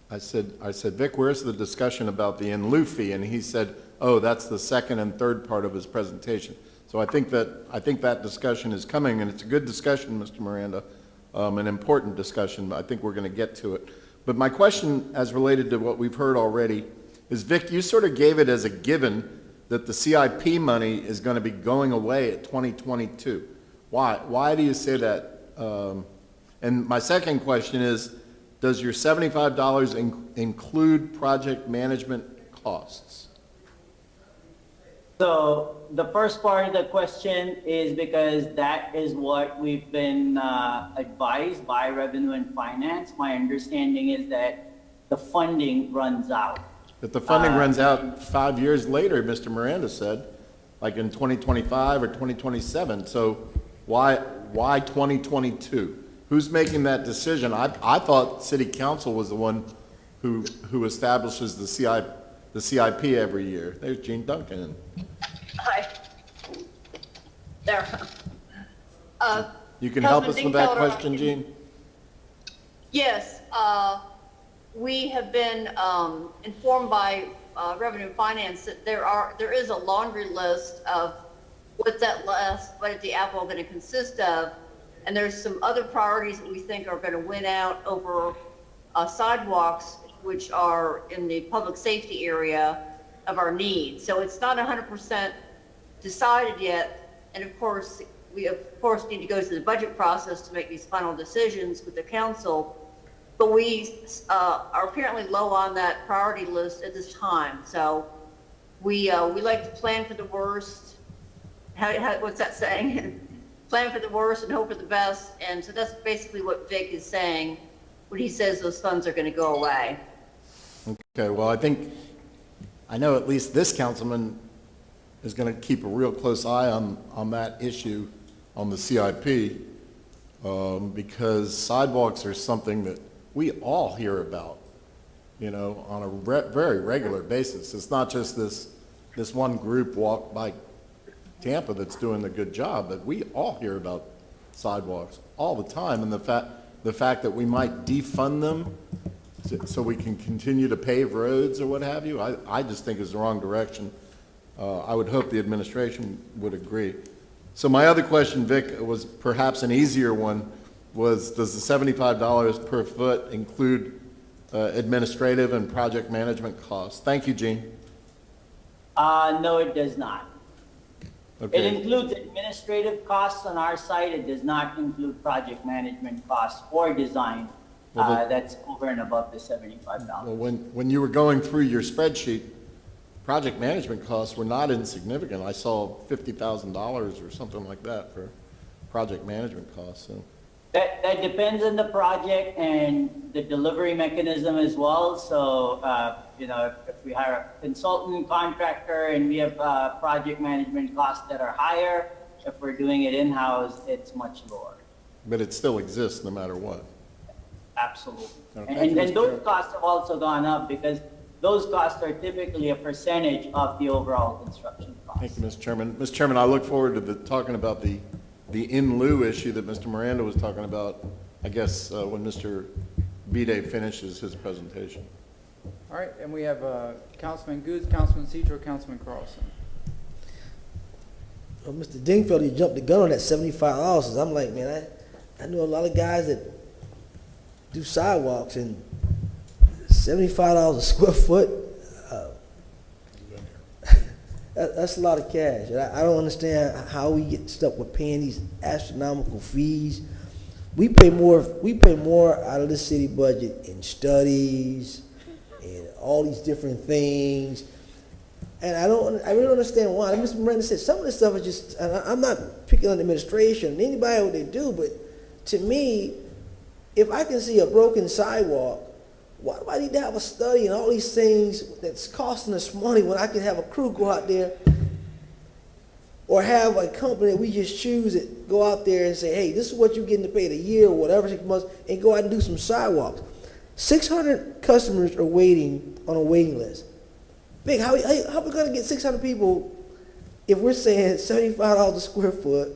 [SPEAKER 6] I said, Vic, where's the discussion about the in lieu fee? And he said, oh, that's the second and third part of his presentation. So I think that discussion is coming, and it's a good discussion, Mr. Miranda, an important discussion. I think we're going to get to it. But my question, as related to what we've heard already, is, Vic, you sort of gave it as a given that the CIP money is going to be going away at 2022. Why? Why do you say that? And my second question is, does your $75 include project management costs?
[SPEAKER 10] So the first part of the question is because that is what we've been advised by Revenue and Finance. My understanding is that the funding runs out.
[SPEAKER 6] That the funding runs out 5 years later, Mr. Miranda said, like in 2025 or 2027. So why 2022? Who's making that decision? I thought City Council was the one who establishes the CIP every year. There's Gene Duncan.
[SPEAKER 12] Hi. There.
[SPEAKER 6] You can help us with that question, Gene?
[SPEAKER 12] Yes. We have been informed by Revenue and Finance that there is a laundry list of what the apple going to consist of. And there's some other priorities that we think are going to win out over sidewalks, which are in the public safety area of our needs. So it's not 100% decided yet. And of course, we need to go through the budget process to make these final decisions with the council. But we are apparently low on that priority list at this time. So we like to plan for the worst. What's that saying? Plan for the worst and hope for the best. And so that's basically what Vic is saying when he says those funds are going to go away.
[SPEAKER 6] Okay, well, I know at least this councilman is going to keep a real close eye on that issue on the CIP because sidewalks are something that we all hear about, you know, on a very regular basis. It's not just this one group Walk by Tampa that's doing a good job, but we all hear about sidewalks all the time, and the fact that we might defund them so we can continue to pave roads or what have you, I just think is the wrong direction. I would hope the administration would agree. So my other question, Vic, was perhaps an easier one, was does the $75 per foot include administrative and project management costs? Thank you, Gene.
[SPEAKER 10] No, it does not.
[SPEAKER 6] Okay.
[SPEAKER 10] It includes administrative costs on our side. It does not include project management costs or design. That's over and above the $75.
[SPEAKER 6] Well, when you were going through your spreadsheet, project management costs were not insignificant. I saw $50,000 or something like that for project management costs, so.
[SPEAKER 10] That depends on the project and the delivery mechanism as well. So, if we hire a consultant contractor and we have project management costs that are higher, if we're doing it in-house, it's much lower.
[SPEAKER 6] But it still exists no matter what.
[SPEAKER 10] Absolutely.
[SPEAKER 6] Okay.
[SPEAKER 10] And those costs have also gone up because those costs are typically a percentage of the overall construction cost.
[SPEAKER 6] Thank you, Mr. Chairman. Mr. Chairman, I look forward to talking about the in lieu issue that Mr. Miranda was talking about, I guess, when Mr. Bide finishes his presentation.
[SPEAKER 2] All right, and we have Councilman Goods, Councilman Citro, Councilman Carlson.
[SPEAKER 8] Well, Mr. Dingfelder, you jumped the gun on that $75. I'm like, man, I know a lot of guys that do sidewalks, and $75 a square foot, that's a lot of cash. And I don't understand how we get stuck with paying these astronomical fees. We pay more out of the city budget in studies and all these different things. And I really don't understand why. Mr. Miranda said some of this stuff is just, and I'm not picking on the administration, anybody what they do, but to me, if I can see a broken sidewalk, why do I need to have a study and all these things that's costing us money when I can have a crew go out there or have a company that we just choose it, go out there and say, hey, this is what you're getting to pay a year or whatever, 6 months, and go out and do some sidewalks. 600 customers are waiting on a waiting list. Big, how are we going to get 600 people if we're saying $75 a square foot,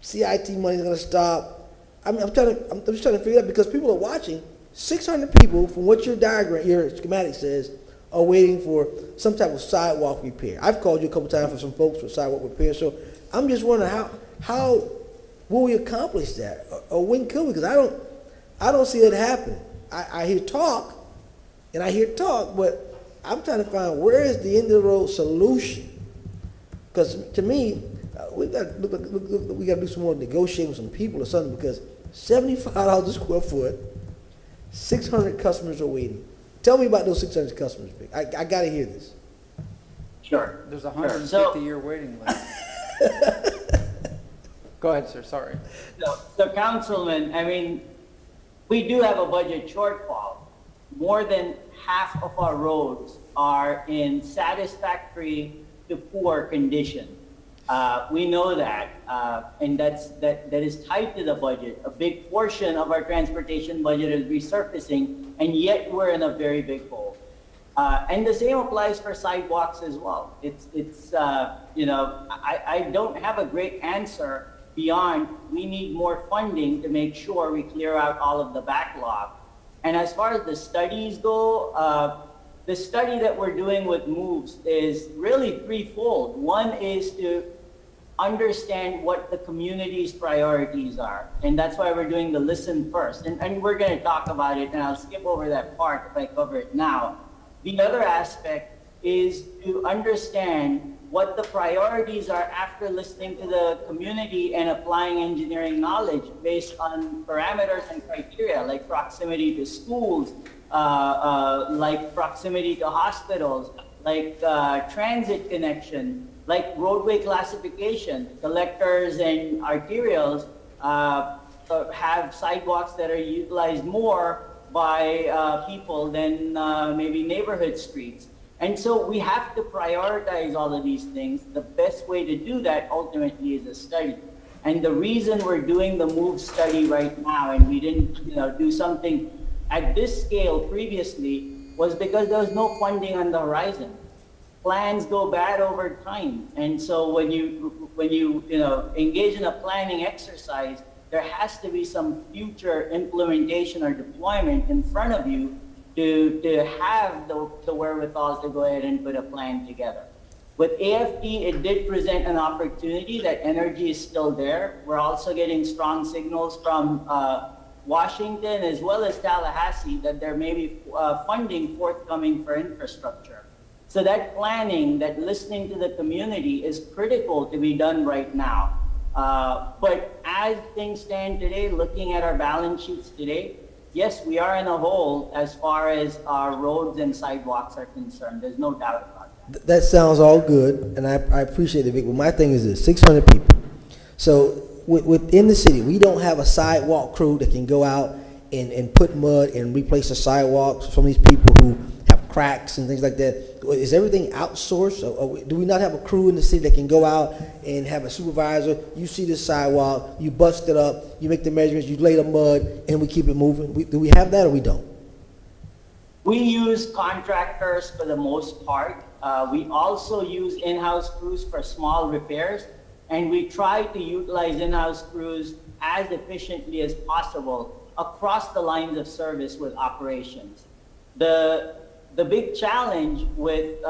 [SPEAKER 8] CIT money is going to stop? I'm just trying to figure it out because people are watching. 600 people, from what your diagram, your schematic says, are waiting for some type of sidewalk repair. I've called you a couple times for some folks for sidewalk repair, so I'm just wondering how will we accomplish that, or when could we? Because I don't see it happening. I hear talk, but I'm trying to find where is the end of the road solution. Because to me, we got to do some more negotiating with some people or something. Because $75 a square foot. 600 customers are waiting. Tell me about those 600 customers, Vic. I got to hear this.
[SPEAKER 10] Sure.
[SPEAKER 2] There's a 150-year waiting list. Go ahead, sir. Sorry.
[SPEAKER 10] So, Councilman, I mean, we do have a budget shortfall. More than half of our roads are in satisfactory to poor condition. We know that, and that is tied to the budget. A big portion of our transportation budget is resurfacing, and yet we're in a very big hole. And the same applies for sidewalks as well. I don't have a great answer beyond we need more funding to make sure we clear out all of the backlog. And as far as the studies go, the study that we're doing with MOVES is really threefold. One is to understand what the community's priorities are. And that's why we're doing the listen first. And we're going to talk about it, and I'll skip over that part if I cover it now. The other aspect is to understand what the priorities are after listening to the community and applying engineering knowledge based on parameters and criteria like proximity to schools, like proximity to hospitals, like transit connection, like roadway classification. Collectors and arterials have sidewalks that are utilized more by people than maybe neighborhood streets. And so we have to prioritize all of these things. The best way to do that ultimately is a study. And the reason we're doing the MOVE study right now, and we didn't do something at this scale previously, was because there was no funding on the horizon. Plans go bad over time. And so when you engage in a planning exercise, there has to be some future implementation or deployment in front of you to have the wherewithal to go ahead and put a plan together. With AFD, it did present an opportunity. That energy is still there. We're also getting strong signals from Washington as well as Tallahassee that there may be funding forthcoming for infrastructure. So that planning, that listening to the community is critical to be done right now. But as things stand today, looking at our balance sheets today, yes, we are in a hole as far as our roads and sidewalks are concerned. There's no doubt about that.
[SPEAKER 8] That sounds all good, and I appreciate it, Vic, but my thing is this, 600 people. So within the city, we don't have a sidewalk crew that can go out and put mud and replace the sidewalks. Some of these people who have cracks and things like that. Is everything outsourced? Or do we not have a crew in the city that can go out and have a supervisor? You see this sidewalk, you bust it up, you make the measurements, you lay the mud, and we keep it moving. Do we have that or we don't?
[SPEAKER 10] We use contractors for the most part. We also use in-house crews for small repairs, and we try to utilize in-house crews as efficiently as possible across the lines of service with operations. The big challenge with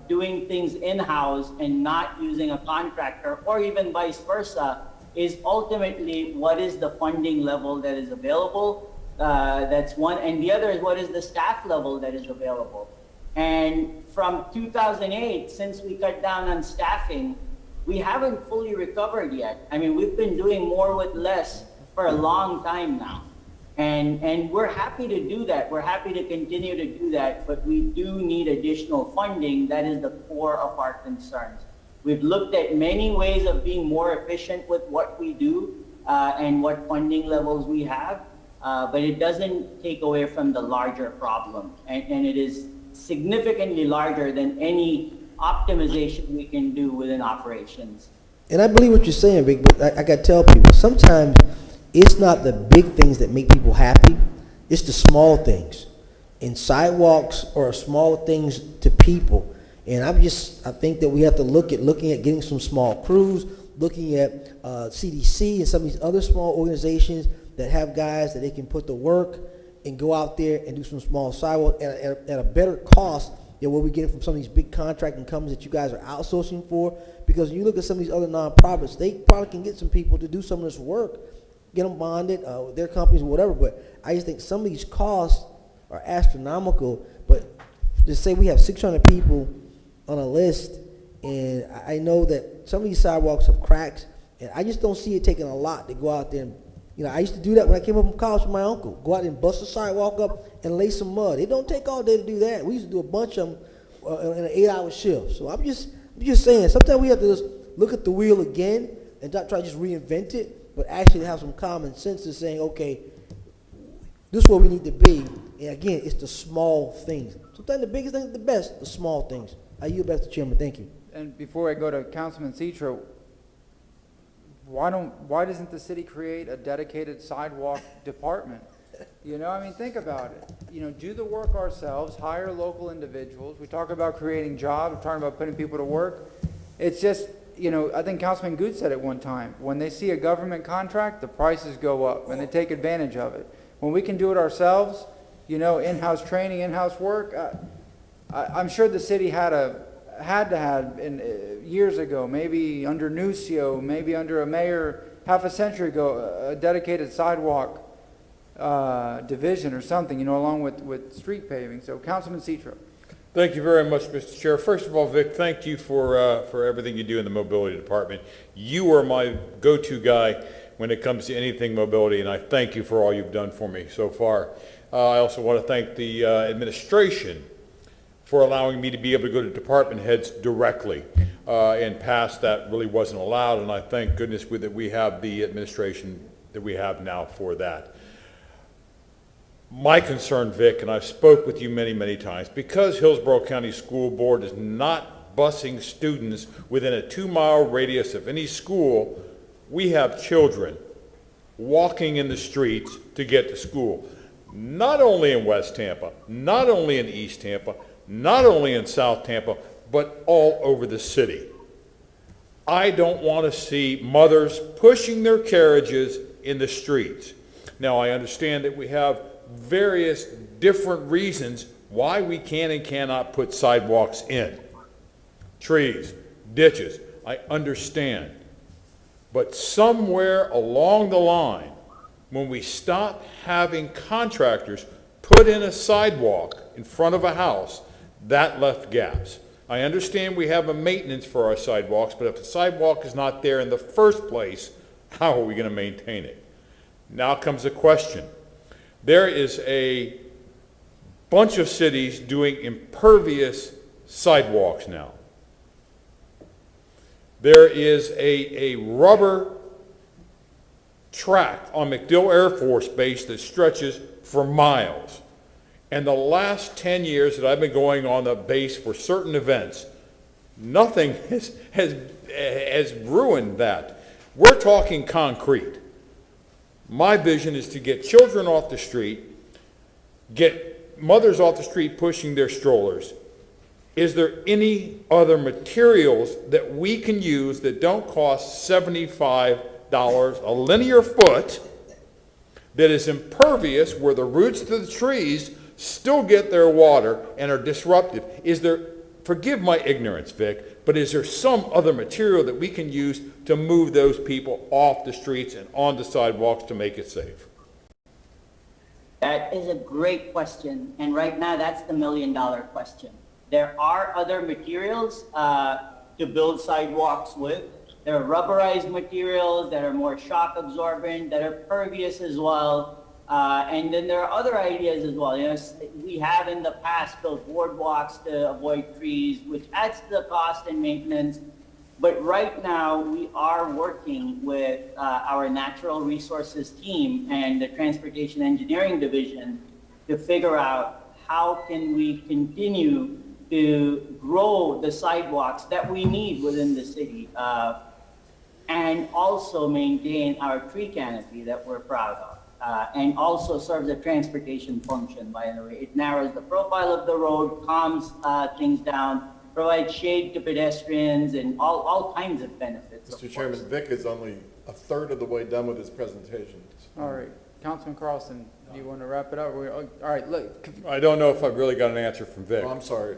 [SPEAKER 10] doing things in-house and not using a contractor, or even vice versa, is ultimately what is the funding level that is available. That's one, and the other is what is the staff level that is available. And from 2008, since we cut down on staffing, we haven't fully recovered yet. I mean, we've been doing more with less for a long time now. And we're happy to do that. We're happy to continue to do that, but we do need additional funding. That is the core of our concerns. We've looked at many ways of being more efficient with what we do and what funding levels we have, but it doesn't take away from the larger problem. And it is significantly larger than any optimization we can do within operations.
[SPEAKER 8] And I believe what you're saying, Vic, but I got to tell people, sometimes it's not the big things that make people happy, it's the small things. And sidewalks are small things to people. And I think that we have to looking at getting some small crews, looking at CDC and some of these other small organizations that have guys that they can put to work and go out there and do some small sidewalk at a better cost than what we get from some of these big contracting companies that you guys are outsourcing for. Because when you look at some of these other nonprofits, they probably can get some people to do some of this work, get them bonded, their companies or whatever. But I just think some of these costs are astronomical. But to say we have 600 people on a list, and I know that some of these sidewalks have cracks, and I just don't see it taking a lot to go out there and, I used to do that when I came up from college with my uncle. Go out and bust the sidewalk up and lay some mud. It don't take all day to do that. We used to do a bunch of them in an 8-hour shift. So I'm just saying, sometimes we have to just look at the wheel again and not try to just reinvent it, but actually have some common sense to saying, okay, this is where we need to be. And again, it's the small things. Sometimes the biggest things are the best, the small things. I yield back to Chairman. Thank you.
[SPEAKER 2] And before I go to Councilman Citro, why doesn't the city create a dedicated sidewalk department? Think about it. Do the work ourselves, hire local individuals. We talk about creating jobs, we're talking about putting people to work. It's just, I think Councilman Good said it one time, when they see a government contract, the prices go up and they take advantage of it. When we can do it ourselves, in-house training, in-house work, I'm sure the city had to have years ago, maybe under Nucio, maybe under a mayor half a century ago, a dedicated sidewalk division or something, along with street paving. So, Councilman Citro.
[SPEAKER 13] Thank you very much, Mr. Chair. First of all, Vic, thank you for everything you do in the mobility department. You are my go-to guy when it comes to anything mobility, and I thank you for all you've done for me so far. I also want to thank the administration for allowing me to be able to go to department heads directly. In past, that really wasn't allowed, and I thank goodness that we have the administration that we have now for that. My concern, Vic, and I've spoke with you many, many times, because Hillsborough County School Board is not busing students within a 2-mile radius of any school, we have children walking in the streets to get to school. Not only in West Tampa, not only in East Tampa, not only in South Tampa, but all over the city. I don't want to see mothers pushing their carriages in the streets. Now, I understand that we have various different reasons why we can and cannot put sidewalks in. Trees, ditches, I understand. But somewhere along the line, when we stop having contractors put in a sidewalk in front of a house, that left gaps. I understand we have a maintenance for our sidewalks, but if the sidewalk is not there in the first place, how are we going to maintain it? Now comes the question. There is a bunch of cities doing impervious sidewalks now. There is a rubber track on MacDill Air Force Base that stretches for miles. And the last 10 years that I've been going on the base for certain events, nothing has ruined that. We're talking concrete. My vision is to get children off the street, get mothers off the street pushing their strollers. Is there any other materials that we can use that don't cost $75 a linear foot, that is impervious, where the roots to the trees still get their water and are disruptive? Is there, forgive my ignorance, Vic, but is there some other material that we can use to move those people off the streets and onto sidewalks to make it safe?
[SPEAKER 10] That is a great question, and right now that's the million-dollar question. There are other materials to build sidewalks with. There are rubberized materials that are more shock absorbent, that are pervious as well. And then there are other ideas as well. You know, we have in the past built boardwalks to avoid trees, which adds to the cost and maintenance. But right now we are working with our natural resources team and the transportation engineering division to figure out how can we continue to grow the sidewalks that we need within the city, and also maintain our tree canopy that we're proud of, and also serves a transportation function, by the way. It narrows the profile of the road, calms things down, provides shade to pedestrians, and all kinds of benefits.
[SPEAKER 6] Mr. Chairman, Vic is only a third of the way done with his presentation.
[SPEAKER 2] All right, Councilman Carlson, do you want to wrap it up? All right, look.
[SPEAKER 13] I don't know if I've really got an answer from Vic.
[SPEAKER 6] Oh, I'm sorry.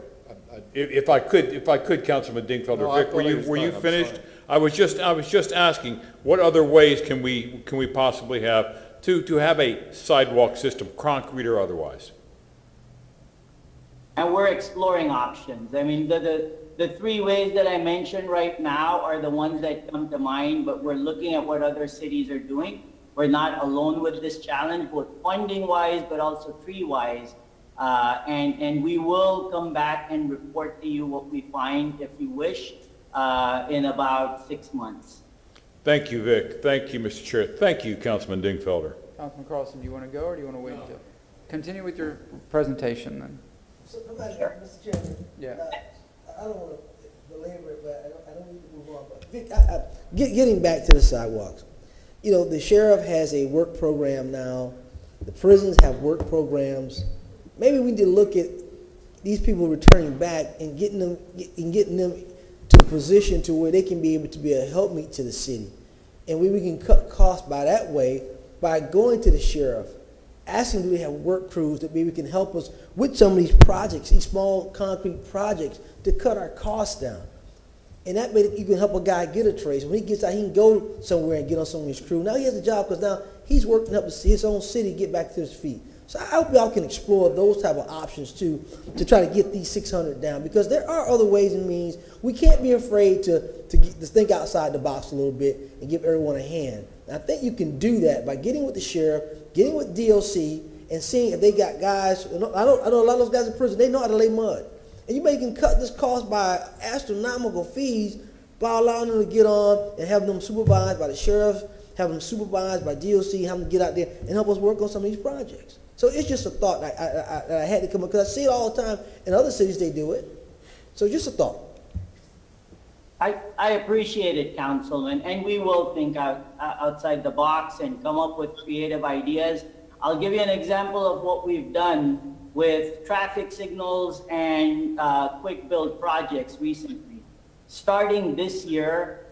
[SPEAKER 13] If I could, Councilman Dingfelder,
[SPEAKER 6] No,
[SPEAKER 13] Vic, were you finished? I was just asking, what other ways can we possibly have to have a sidewalk system, concrete or otherwise?
[SPEAKER 10] And we're exploring options. I mean, the three ways that I mentioned right now are the ones that come to mind, but we're looking at what other cities are doing. We're not alone with this challenge, both funding-wise, but also tree-wise. And we will come back and report to you what we find, if you wish, in about 6 months.
[SPEAKER 13] Thank you, Vic. Thank you, Mr. Chair. Thank you, Councilman Dingfelder.
[SPEAKER 2] Councilman Carlson, do you want to go or do you want to wait until? Continue with your presentation then.
[SPEAKER 8] So, Mr. Chairman.
[SPEAKER 2] Yeah.
[SPEAKER 8] I don't want to belabor it, but I don't need to move on. But Vic, getting back to the sidewalks, you know, the sheriff has a work program now. The prisons have work programs. Maybe we need to look at these people returning back and getting them to a position to where they can be able to be a helpmeet to the city. And we can cut costs by that way, by going to the sheriff, asking do they have work crews that maybe can help us with some of these projects, these small concrete projects, to cut our costs down. And that way you can help a guy get a trace. When he gets out, he can go somewhere and get on someone's crew. Now he has a job because now he's working up his own city get back to his feet. So I hope y'all can explore those type of options too, to try to get these 600 down, because there are other ways and means. We can't be afraid to think outside the box a little bit and give everyone a hand. And I think you can do that by getting with the sheriff, getting with DLC, and seeing if they got guys. I know a lot of those guys in prison, they know how to lay mud. And you may can cut this cost by astronomical fees by allowing them to get on and having them supervised by the sheriff, having them supervised by DLC, having them get out there and help us work on some of these projects. So it's just a thought that I had to come up, because I see it all the time in other cities, they do it. So just a thought.
[SPEAKER 10] I appreciate it, Councilman, and we will think outside the box and come up with creative ideas. I'll give you an example of what we've done with traffic signals and quick build projects recently. Starting this year,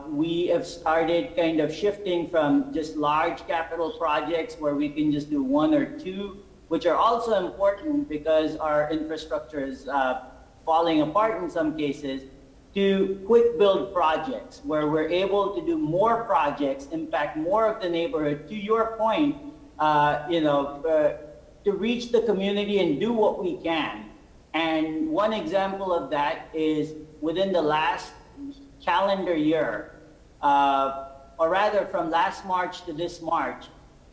[SPEAKER 10] we have started kind of shifting from just large capital projects where we can just do one or two, which are also important because our infrastructure is falling apart in some cases, to quick build projects where we're able to do more projects, impact more of the neighborhood, to your point, to reach the community and do what we can. And one example of that is within the last calendar year, or rather from last March to this March,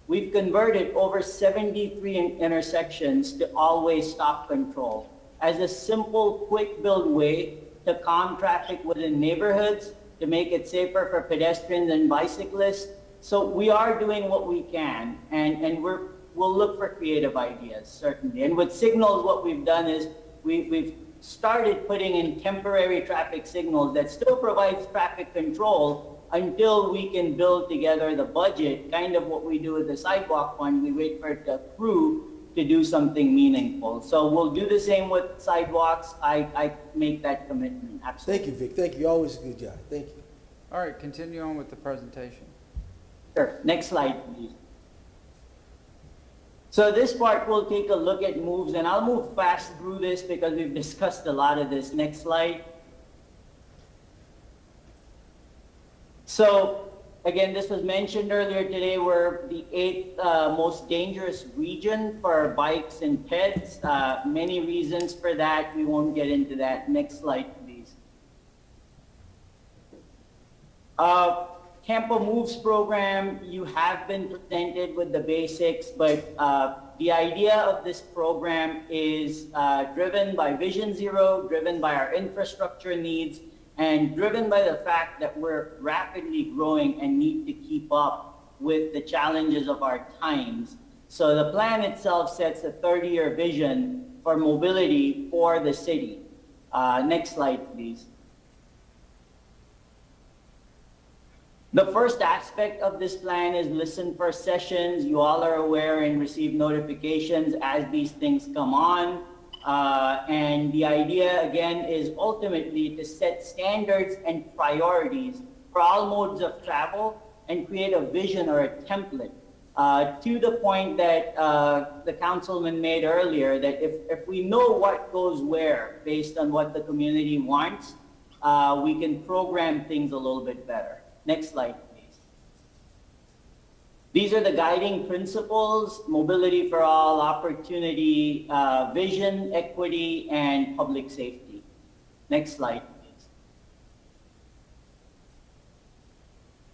[SPEAKER 10] we've converted over 73 intersections to all-way stop control as a simple, quick build way to calm traffic within neighborhoods, to make it safer for pedestrians and bicyclists. So we are doing what we can, and we'll look for creative ideas, certainly. And with signals, what we've done is we've started putting in temporary traffic signals that still provides traffic control until we can build together the budget, kind of what we do with the sidewalk fund. We wait for it to accrue to do something meaningful. So we'll do the same with sidewalks. I make that commitment, absolutely.
[SPEAKER 8] Thank you, Vic. Thank you. Always a good job. Thank you.
[SPEAKER 2] All right, continue on with the presentation.
[SPEAKER 10] Sure. Next slide, please. So this part, we'll take a look at moves, and I'll move fast through this because we've discussed a lot of this. Next slide. So again, this was mentioned earlier today, we're the 8th most dangerous region for bikes and peds. Many reasons for that. We won't get into that. Next slide, please. Tampa Moves program, you have been presented with the basics, but the idea of this program is driven by Vision Zero, driven by our infrastructure needs, and driven by the fact that we're rapidly growing and need to keep up with the challenges of our times. So the plan itself sets a 30-year vision for mobility for the city. Next slide, please. The first aspect of this plan is listen for sessions. You all are aware and receive notifications as these things come on. And the idea, again, is ultimately to set standards and priorities for all modes of travel and create a vision or a template. To the point that the councilman made earlier, that if we know what goes where based on what the community wants, we can program things a little bit better. Next slide, please. These are the guiding principles: mobility for all, opportunity, vision, equity, and public safety. Next slide, please.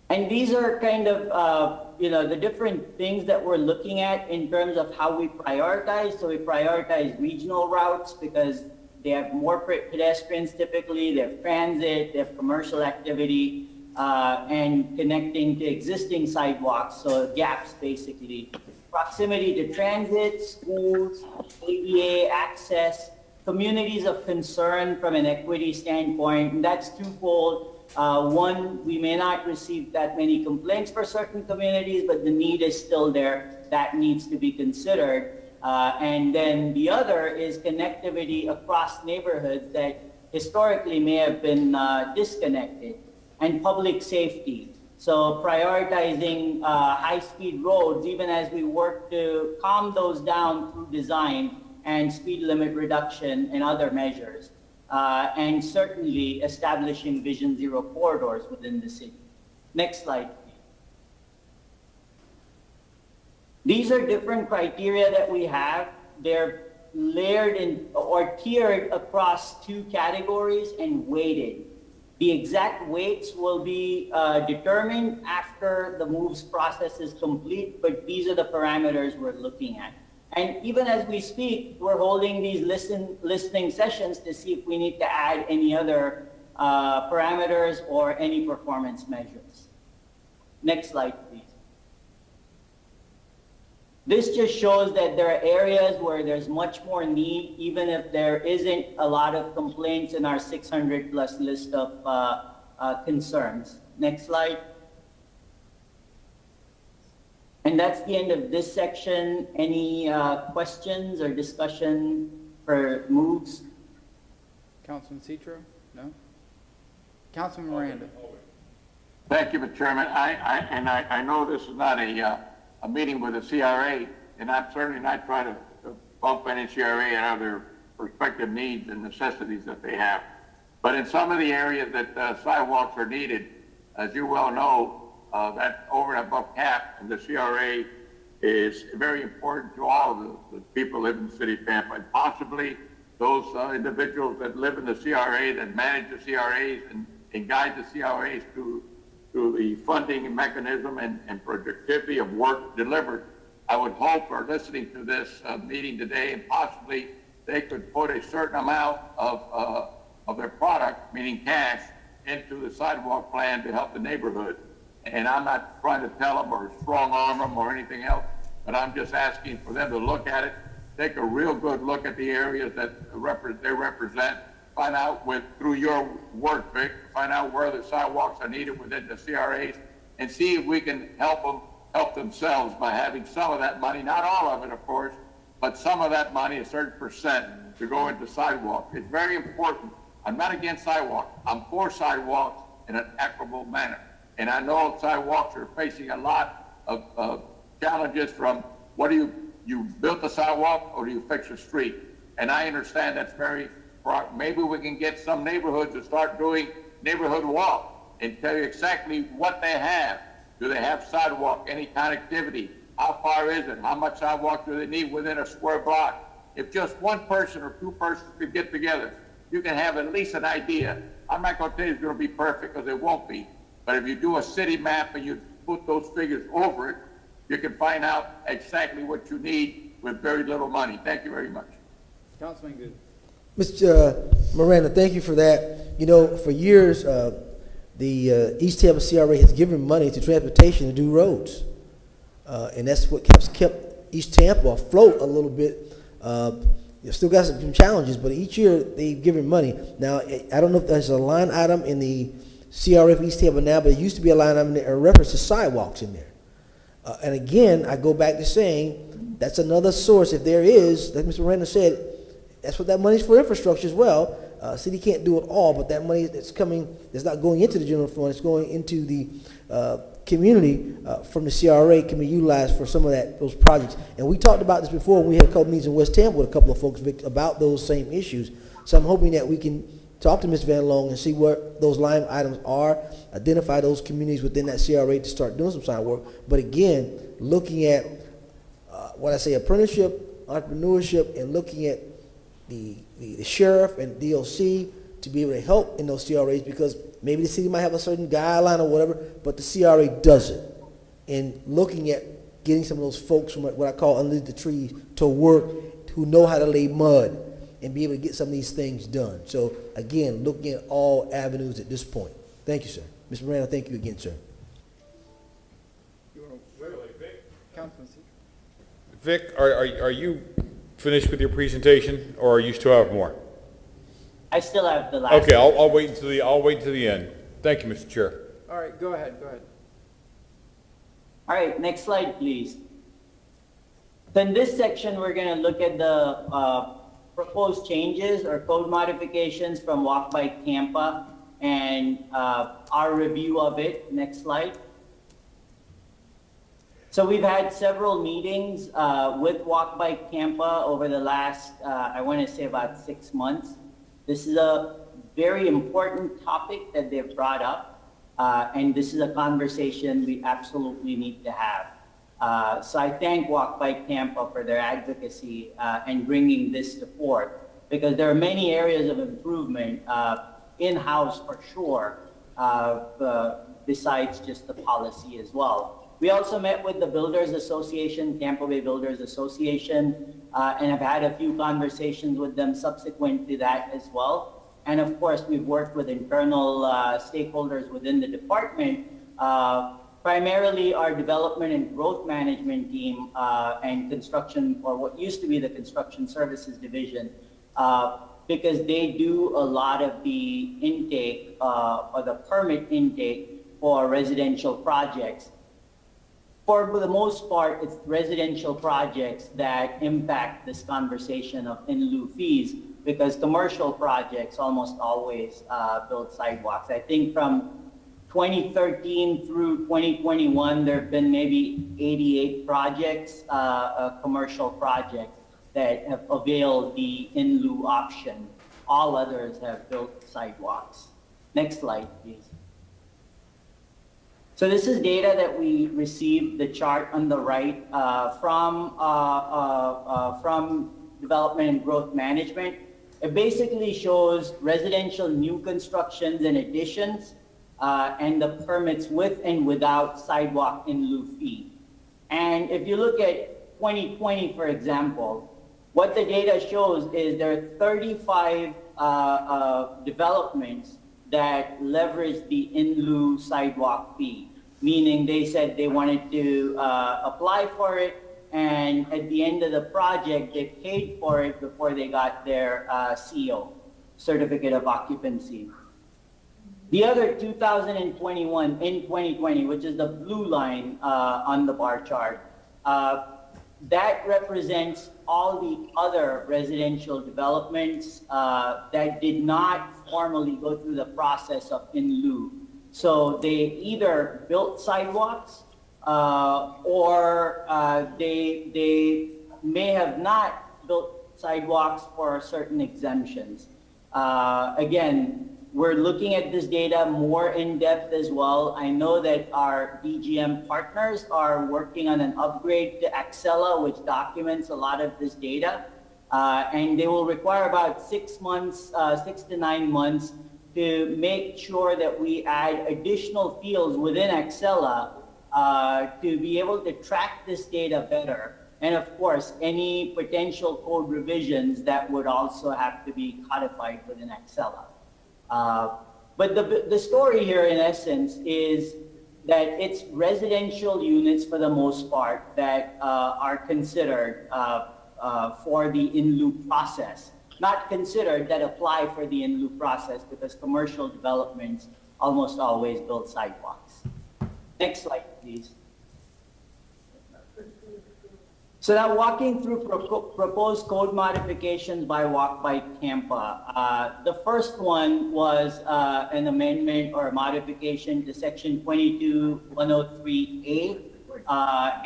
[SPEAKER 10] And these are kind of, the different things that we're looking at in terms of how we prioritize. So we prioritize regional routes because they have more pedestrians typically, they have transit, they have commercial activity, and connecting to existing sidewalks, so gaps basically. Proximity to transit, schools, ADA access, communities of concern from an equity standpoint, and that's twofold. One, we may not receive that many complaints for certain communities, but the need is still there. That needs to be considered. And then the other is connectivity across neighborhoods that historically may have been disconnected. And public safety. So prioritizing high-speed roads, even as we work to calm those down through design and speed limit reduction and other measures. And certainly establishing Vision Zero corridors within the city. Next slide, please. These are different criteria that we have. They're layered in or tiered across 2 categories and weighted. The exact weights will be determined after the moves process is complete, but these are the parameters we're looking at. And even as we speak, we're holding these listening sessions to see if we need to add any other parameters or any performance measures. Next slide, please. This just shows that there are areas where there's much more need, even if there isn't a lot of complaints in our 600 plus list of concerns. Next slide. And that's the end of this section. Any questions or discussion for moves?
[SPEAKER 2] Councilman Citro? No? Councilman Miranda?
[SPEAKER 11] Thank you, Mr. Chairman. I know this is not a meeting with the CRA, and I'm certainly not trying to bump any CRA and other prospective needs and necessities that they have. But in some of the areas that sidewalks are needed, as you well know, that over and above cap and the CRA is very important to all of the people living in the city of Tampa, and possibly those individuals that live in the CRA, that manage the CRAs and guide the CRAs to to the funding mechanism and productivity of work delivered, I would hope, or listening to this meeting today, and possibly they could put a certain amount of their product, meaning cash, into the sidewalk plan to help the neighborhood. And I'm not trying to tell them or strong arm them or anything else, but I'm just asking for them to look at it, take a real good look at the areas that they represent, find out through your work, Vic, find out where the sidewalks are needed within the CRAs, and see if we can help themselves by having some of that money, not all of it, of course, but some of that money, a certain percent, to go into sidewalk. It's very important. I'm not against sidewalks. I'm for sidewalks in an equitable manner. And I know sidewalks are facing a lot of challenges from you built the sidewalk or do you fix the street? And I understand that's maybe we can get some neighborhoods to start doing neighborhood walk and tell you exactly what they have. Do they have sidewalk, any connectivity? How far is it? How much sidewalk do they need within a square block? If just one person or two persons could get together, you can have at least an idea. I'm not going to tell you it's going to be perfect because it won't be. But if you do a city map and you put those figures over it, you can find out exactly what you need with very little money. Thank you very much.
[SPEAKER 2] Councilman Good.
[SPEAKER 8] Mr. Miranda, thank you for that. You know, for years, the East Tampa CRA has given money to transportation to do roads. And that's what kept East Tampa afloat a little bit. You've still got some challenges, but each year they've given money. Now, I don't know if there's a line item in the CRA for East Tampa now, but it used to be a line item in reference to sidewalks in there. And again, I go back to saying that's another source. If there is, like Mr. Miranda said, that's what that money's for, infrastructure as well. City can't do it all, but that money that's coming, that's not going into the general fund, it's going into the community from the CRA can be utilized for some of those projects. And we talked about this before when we had a couple meetings in West Tampa with a couple of folks about those same issues. So I'm hoping that we can talk to Ms. Van Loan and see what those line items are, identify those communities within that CRA to start doing some sign work. But again, looking at what I say, apprenticeship, entrepreneurship, and looking at the sheriff and DOC to be able to help in those CRAs, because maybe the city might have a certain guideline or whatever, but the CRA doesn't. And looking at getting some of those folks from what I call underneath the trees to work, who know how to lay mud and be able to get some of these things done. So again, looking at all avenues at this point. Thank you, sir. Mr. Miranda, thank you again, sir.
[SPEAKER 13] Vic, are you finished with your presentation, or you still have more?
[SPEAKER 10] I still have the last.
[SPEAKER 13] Okay, I'll wait until the end. Thank you, Mr. Chair.
[SPEAKER 2] All right, go ahead.
[SPEAKER 10] All right, next slide, please. So in this section, we're going to look at the proposed changes or code modifications from Walk Bike Tampa and our review of it. Next slide. So we've had several meetings with Walk Bike Tampa over the last, I want to say about 6 months. This is a very important topic that they've brought up, and this is a conversation we absolutely need to have. So I thank Walk Bike Tampa for their advocacy and bringing this to forth, because there are many areas of improvement in-house for sure, besides just the policy as well. We also met with the Builders Association, Tampa Bay Builders Association, and have had a few conversations with them subsequent to that as well. And of course, we've worked with internal stakeholders within the department, primarily our development and growth management team and construction, or what used to be the construction services division, because they do a lot of the intake or the permit intake for residential projects. For the most part, it's residential projects that impact this conversation of in lieu fees, because commercial projects almost always build sidewalks. I think from 2013 through 2021, there have been maybe 88 projects, commercial projects, that have availed the in lieu option. All others have built sidewalks. Next slide, please. So this is data that we received, the chart on the right, from Development and Growth Management. It basically shows residential new constructions and additions and the permits with and without sidewalk in lieu fee. And if you look at 2020, for example, what the data shows is there are 35 developments that leverage the in lieu sidewalk fee, meaning they said they wanted to apply for it, and at the end of the project, they paid for it before they got their CO, Certificate of Occupancy. The other 2021 in 2020, which is the blue line on the bar chart, that represents all the other residential developments that did not formally go through the process of in lieu. So they either built sidewalks or they may have not built sidewalks for certain exemptions. Again, we're looking at this data more in depth as well. I know that our DGM partners are working on an upgrade to Accela, which documents a lot of this data. And they will require about 6 months, 6 to 9 months to make sure that we add additional fields within Accela to be able to track this data better. And of course, any potential code revisions that would also have to be codified within Accela. But the story here, in essence, is that it's residential units for the most part that are considered for the in lieu process. Not considered that apply for the in lieu process, because commercial developments almost always build sidewalks. Next slide, please. So now, walking through proposed code modifications by Walk by Tampa. The first one was an amendment or a modification to section 22-103A.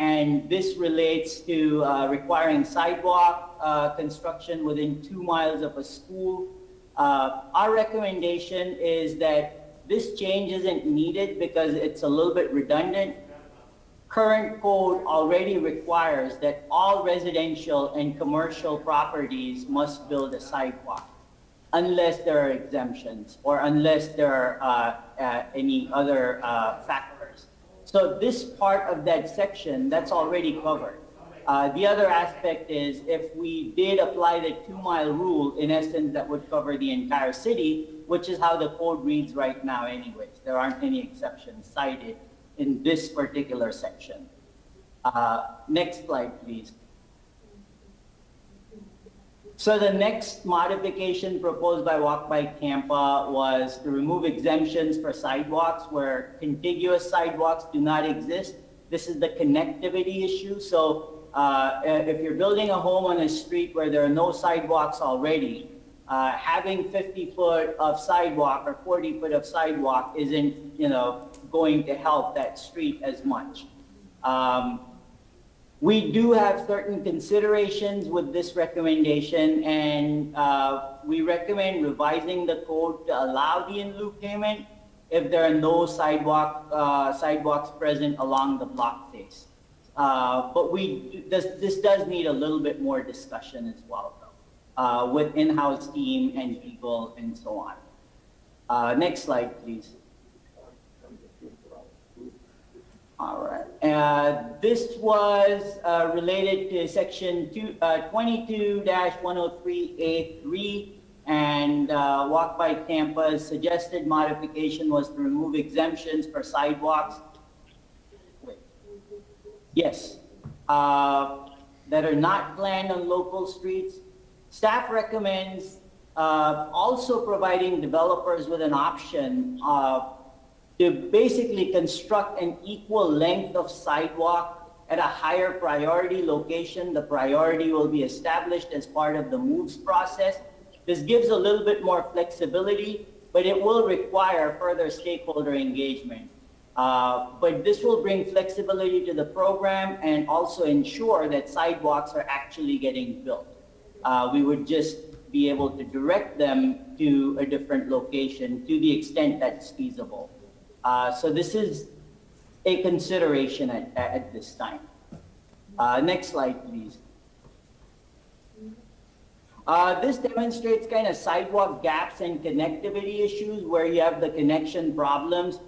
[SPEAKER 10] And this relates to requiring sidewalk construction within 2 miles of a school. Our recommendation is that this change isn't needed because it's a little bit redundant. Current code already requires that all residential and commercial properties must build a sidewalk, unless there are exemptions or unless there are any other factors. So this part of that section, that's already covered. The other aspect is if we did apply the 2 mile rule, in essence, that would cover the entire city, which is how the code reads right now anyways. There aren't any exceptions cited in this particular section. Next slide, please. So the next modification proposed by Walk by Tampa was to remove exemptions for sidewalks where contiguous sidewalks do not exist. This is the connectivity issue. So if you're building a home on a street where there are no sidewalks already, having 50 foot of sidewalk or 40 foot of sidewalk isn't, going to help that street as much. We do have certain considerations with this recommendation, and we recommend revising the code to allow the in lieu payment if there are no sidewalks present along the block face. But this does need a little bit more discussion as well, though, with in-house team and people and so on. Next slide, please. All right. This was related to section 22-103A3, and Walk by Tampa's suggested modification was to remove exemptions for sidewalks. Yes, that are not planned on local streets. Staff recommends also providing developers with an option to basically construct an equal length of sidewalk at a higher priority location. The priority will be established as part of the moves process. This gives a little bit more flexibility, but it will require further stakeholder engagement. But this will bring flexibility to the program and also ensure that sidewalks are actually getting built. We would just be able to direct them to a different location to the extent that's feasible. So this is a consideration at this time. Next slide, please. This demonstrates kind of sidewalk gaps and connectivity issues where you have the connection problems.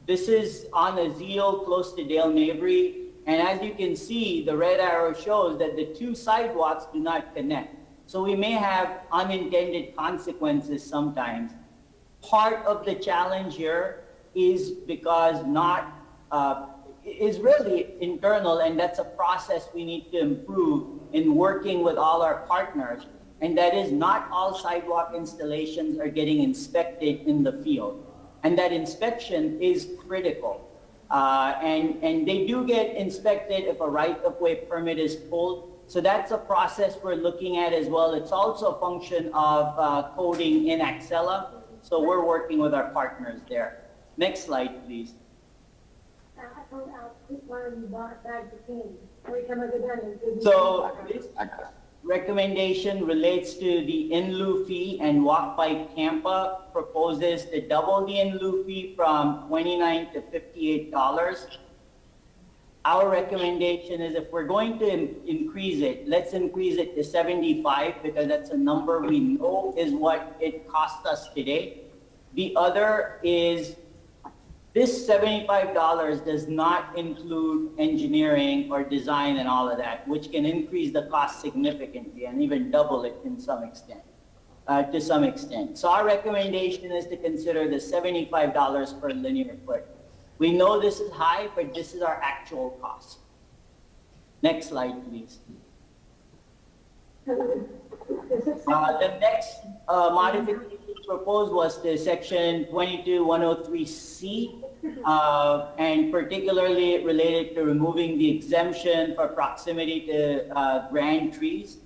[SPEAKER 10] This is on Azeel close to Dale Mabry. And as you can see, the red arrow shows that the two sidewalks do not connect. So we may have unintended consequences sometimes. Part of the challenge here is because is really internal, and that's a process we need to improve in working with all our partners. And that is not all sidewalk installations are getting inspected in the field. And that inspection is critical. And they do get inspected if a right-of-way permit is pulled. So that's a process we're looking at as well. It's also a function of coding in Axela. So we're working with our partners there. Next slide, please. So this recommendation relates to the in-lieu fee, and Walk by Tampa proposes to double the in-lieu fee from $29 to $58. Our recommendation is if we're going to increase it, let's increase it to 75 because that's a number we know is what it cost us today. The other is this $75 does not include engineering or design and all of that, which can increase the cost significantly and even double it in some extent, to some extent. So our recommendation is to consider the $75 per linear foot. We know this is high, but this is our actual cost. Next slide, please. The next modification proposed was to section 22103C, and particularly related to removing the exemption for proximity to grand trees.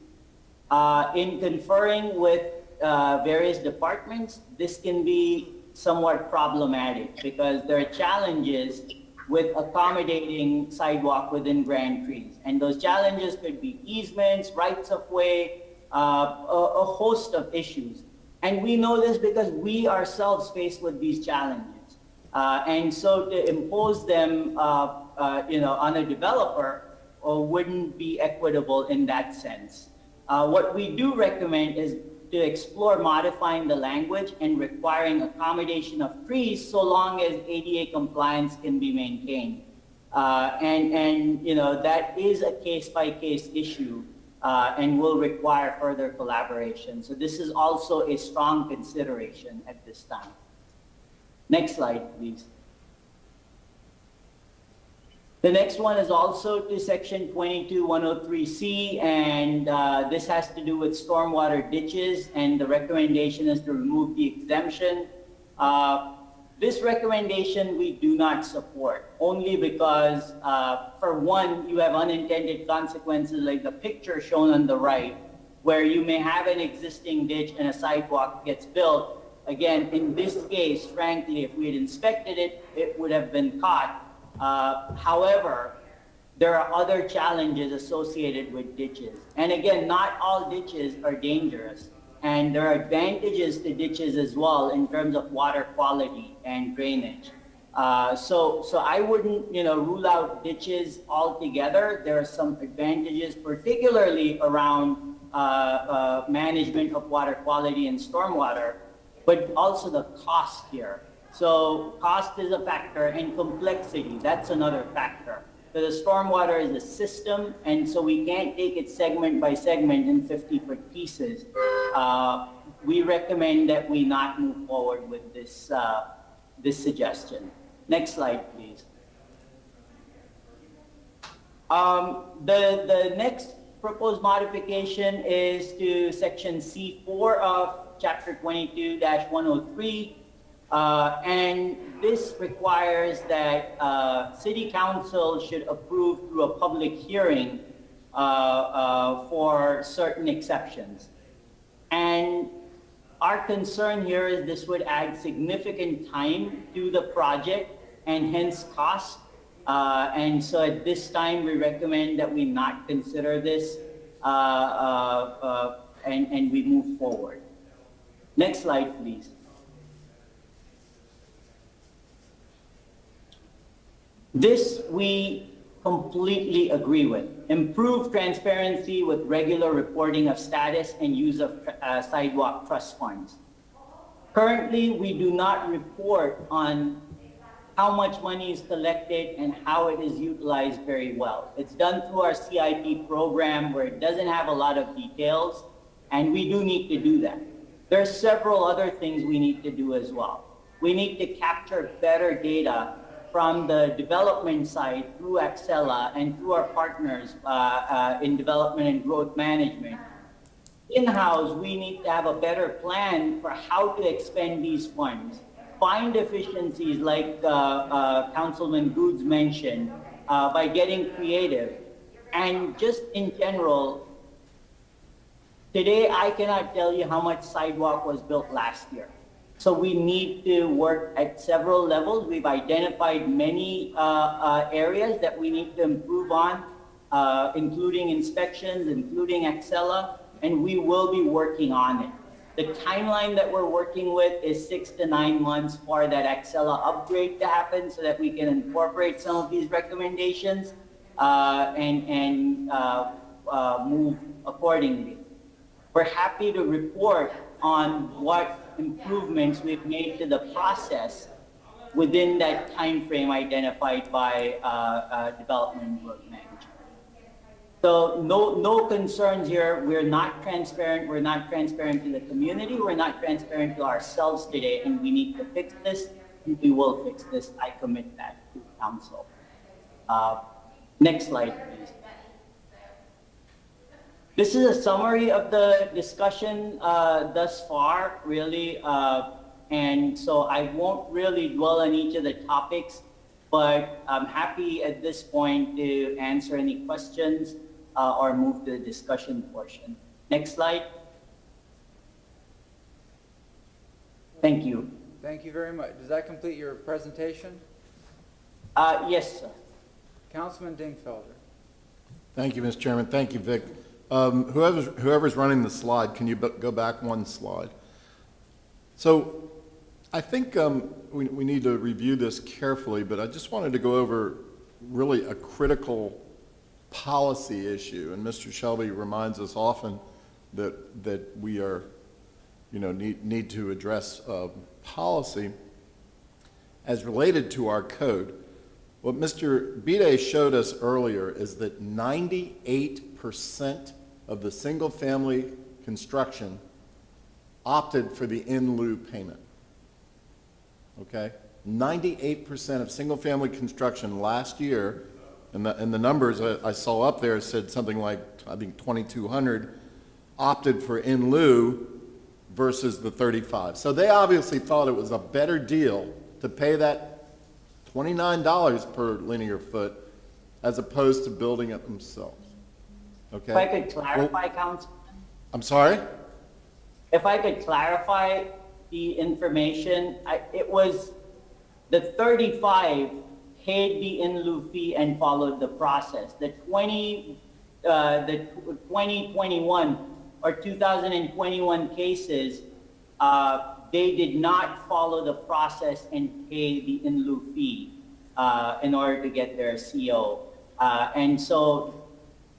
[SPEAKER 10] In conferring with various departments, this can be somewhat problematic because there are challenges with accommodating sidewalk within grand trees. And those challenges could be easements, rights of way, a host of issues. And we know this because we ourselves face with these challenges. And so to impose them on a developer wouldn't be equitable in that sense. What we do recommend is to explore modifying the language and requiring accommodation of trees so long as ADA compliance can be maintained. That is a case-by-case issue and will require further collaboration. So this is also a strong consideration at this time. Next slide, please. The next one is also to section 22103C, and this has to do with stormwater ditches, and the recommendation is to remove the exemption. This recommendation we do not support, only because, for one, you have unintended consequences like the picture shown on the right, where you may have an existing ditch and a sidewalk gets built. Again, in this case, frankly, if we had inspected it, it would have been caught. However, there are other challenges associated with ditches. And again, not all ditches are dangerous. And there are advantages to ditches as well in terms of water quality and drainage. So I wouldn't, rule out ditches altogether. There are some advantages, particularly around management of water quality and stormwater, but also the cost here. So cost is a factor, and complexity, that's another factor. So the stormwater is a system, and so we can't take it segment by segment in 50-foot pieces. We recommend that we not move forward with this, this suggestion. Next slide, please. The next proposed modification is to section C4 of chapter 22-103. And this requires that City Council should approve through a public hearing for certain exceptions. And our concern here is this would add significant time to the project and hence cost. And so at this time, we recommend that we not consider this and we move forward. Next slide, please. This we completely agree with. Improve transparency with regular reporting of status and use of sidewalk trust funds. Currently, we do not report on how much money is collected and how it is utilized very well. It's done through our CIP program where it doesn't have a lot of details, and we do need to do that. There are several other things we need to do as well. We need to capture better data from the development side through Accela and through our partners in development and growth management. In-house, we need to have a better plan for how to expend these funds. Find efficiencies like Councilman Goods mentioned by getting creative. And just in general, today I cannot tell you how much sidewalk was built last year. So we need to work at several levels. We've identified many areas that we need to improve on, including inspections, including Accela, and we will be working on it. The timeline that we're working with is 6 to 9 months for that Accela upgrade to happen so that we can incorporate some of these recommendations and move accordingly. We're happy to report on what improvements we've made to the process within that time frame identified by development and growth management. So no concerns here. We're not transparent. We're not transparent to the community. We're not transparent to ourselves today, and we need to fix this, and we will fix this. I commit that to the council. Next slide, please. This is a summary of the discussion thus far, really, and so I won't really dwell on each of the topics, but I'm happy at this point to answer any questions or move to the discussion portion. Next slide. Thank you.
[SPEAKER 2] Thank you very much. Does that complete your presentation?
[SPEAKER 10] Yes, sir.
[SPEAKER 2] Councilman Dingfelder.
[SPEAKER 6] Thank you, Mr. Chairman. Thank you, Vic. Whoever's running the slide, can you go back one slide? So I think we need to review this carefully, but I just wanted to go over really a critical policy issue. And Mr. Shelby reminds us often that we are, need to address policy as related to our code. What Mr. Bide showed us earlier is that 98% of the single-family construction opted for the in lieu payment. Okay? 98% of single-family construction last year, and the numbers I saw up there said something like, I think 2,200 opted for in lieu versus the 35. So they obviously thought it was a better deal to pay that $29 per linear foot as opposed to building it themselves. Okay?
[SPEAKER 10] If I could clarify, Councilman?
[SPEAKER 6] I'm sorry?
[SPEAKER 10] If I could clarify the information, it was the 35 paid the in lieu fee and followed the process. The 2021 or 2021 cases, they did not follow the process and pay the in lieu fee in order to get their CO. And so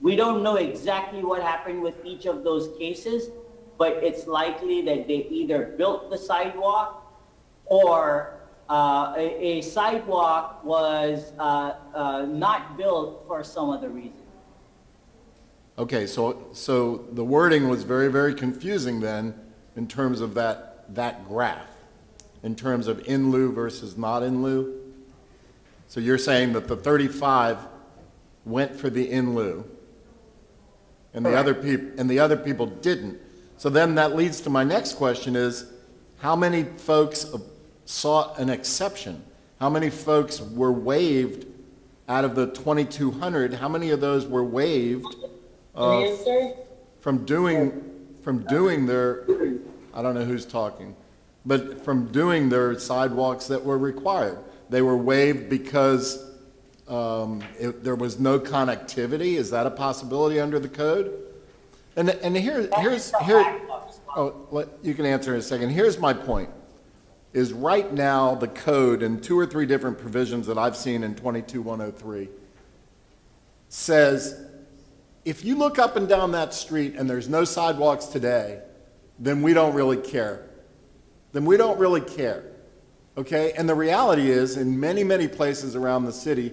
[SPEAKER 10] we don't know exactly what happened with each of those cases, but it's likely that they either built the sidewalk or a sidewalk was not built for some other reason.
[SPEAKER 6] Okay, so the wording was very, very confusing then in terms of that graph, in terms of in lieu versus not in lieu. So you're saying that the 35 went for the in lieu, and the other people didn't. So then that leads to my next question is, how many folks sought an exception? How many folks were waived out of the 2,200? How many of those were waived from doing their, I don't know who's talking, but from doing their sidewalks that were required? They were waived because there was no connectivity. Is that a possibility under the code? And here's you can answer in a second. Here's my point, is right now the code in 2 or 3 different provisions that I've seen in 22-103 says, if you look up and down that street and there's no sidewalks today, then we don't really care. Then we don't really care. Okay? And the reality is, in many, many places around the city,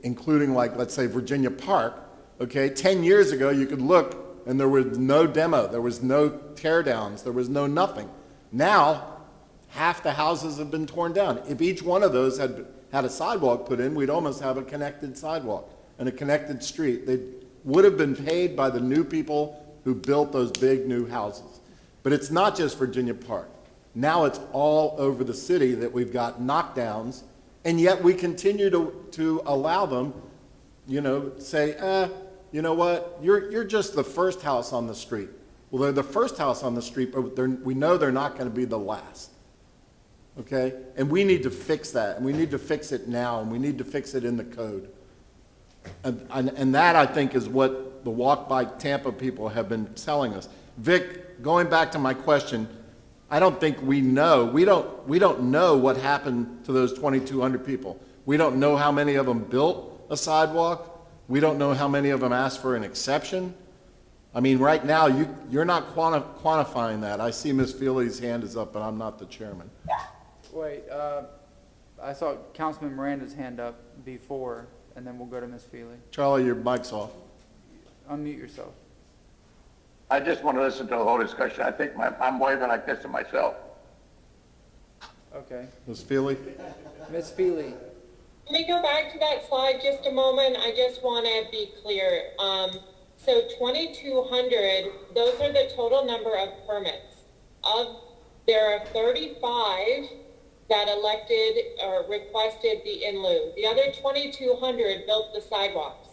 [SPEAKER 6] including like, let's say, Virginia Park, okay, 10 years ago you could look and there was no demo, there was no tear downs, there was no nothing. Now, half the houses have been torn down. If each one of those had a sidewalk put in, we'd almost have a connected sidewalk and a connected street. They would have been paid by the new people who built those big new houses. But it's not just Virginia Park. Now it's all over the city that we've got knockdowns, and yet we continue to allow them, you know, say, you know what, you're just the first house on the street. Well, they're the first house on the street, but we know they're not going to be the last. Okay? And we need to fix that, and we need to fix it now, and we need to fix it in the code. And that, I think, is what the Walk by Tampa people have been telling us. Vic, going back to my question, I don't think we know. We don't know what happened to those 2,200 people. We don't know how many of them built a sidewalk. We don't know how many of them asked for an exception. I mean, right now, you're not quantifying that. I see Ms. Feely's hand is up, but I'm not the chairman.
[SPEAKER 2] Wait, I saw Councilman Miranda's hand up before, and then we'll go to Ms. Feely.
[SPEAKER 6] Charlie, your mic's off.
[SPEAKER 2] Unmute yourself.
[SPEAKER 11] I just want to listen to the whole discussion. I think I'm waving like this to myself.
[SPEAKER 2] Okay.
[SPEAKER 6] Ms. Feely?
[SPEAKER 2] Ms. Feely.
[SPEAKER 14] Let me go back to that slide just a moment. I just want to be clear. So 2,200, those are the total number of permits. There are 35 that elected or requested the in lieu. The other 2,200 built the sidewalks.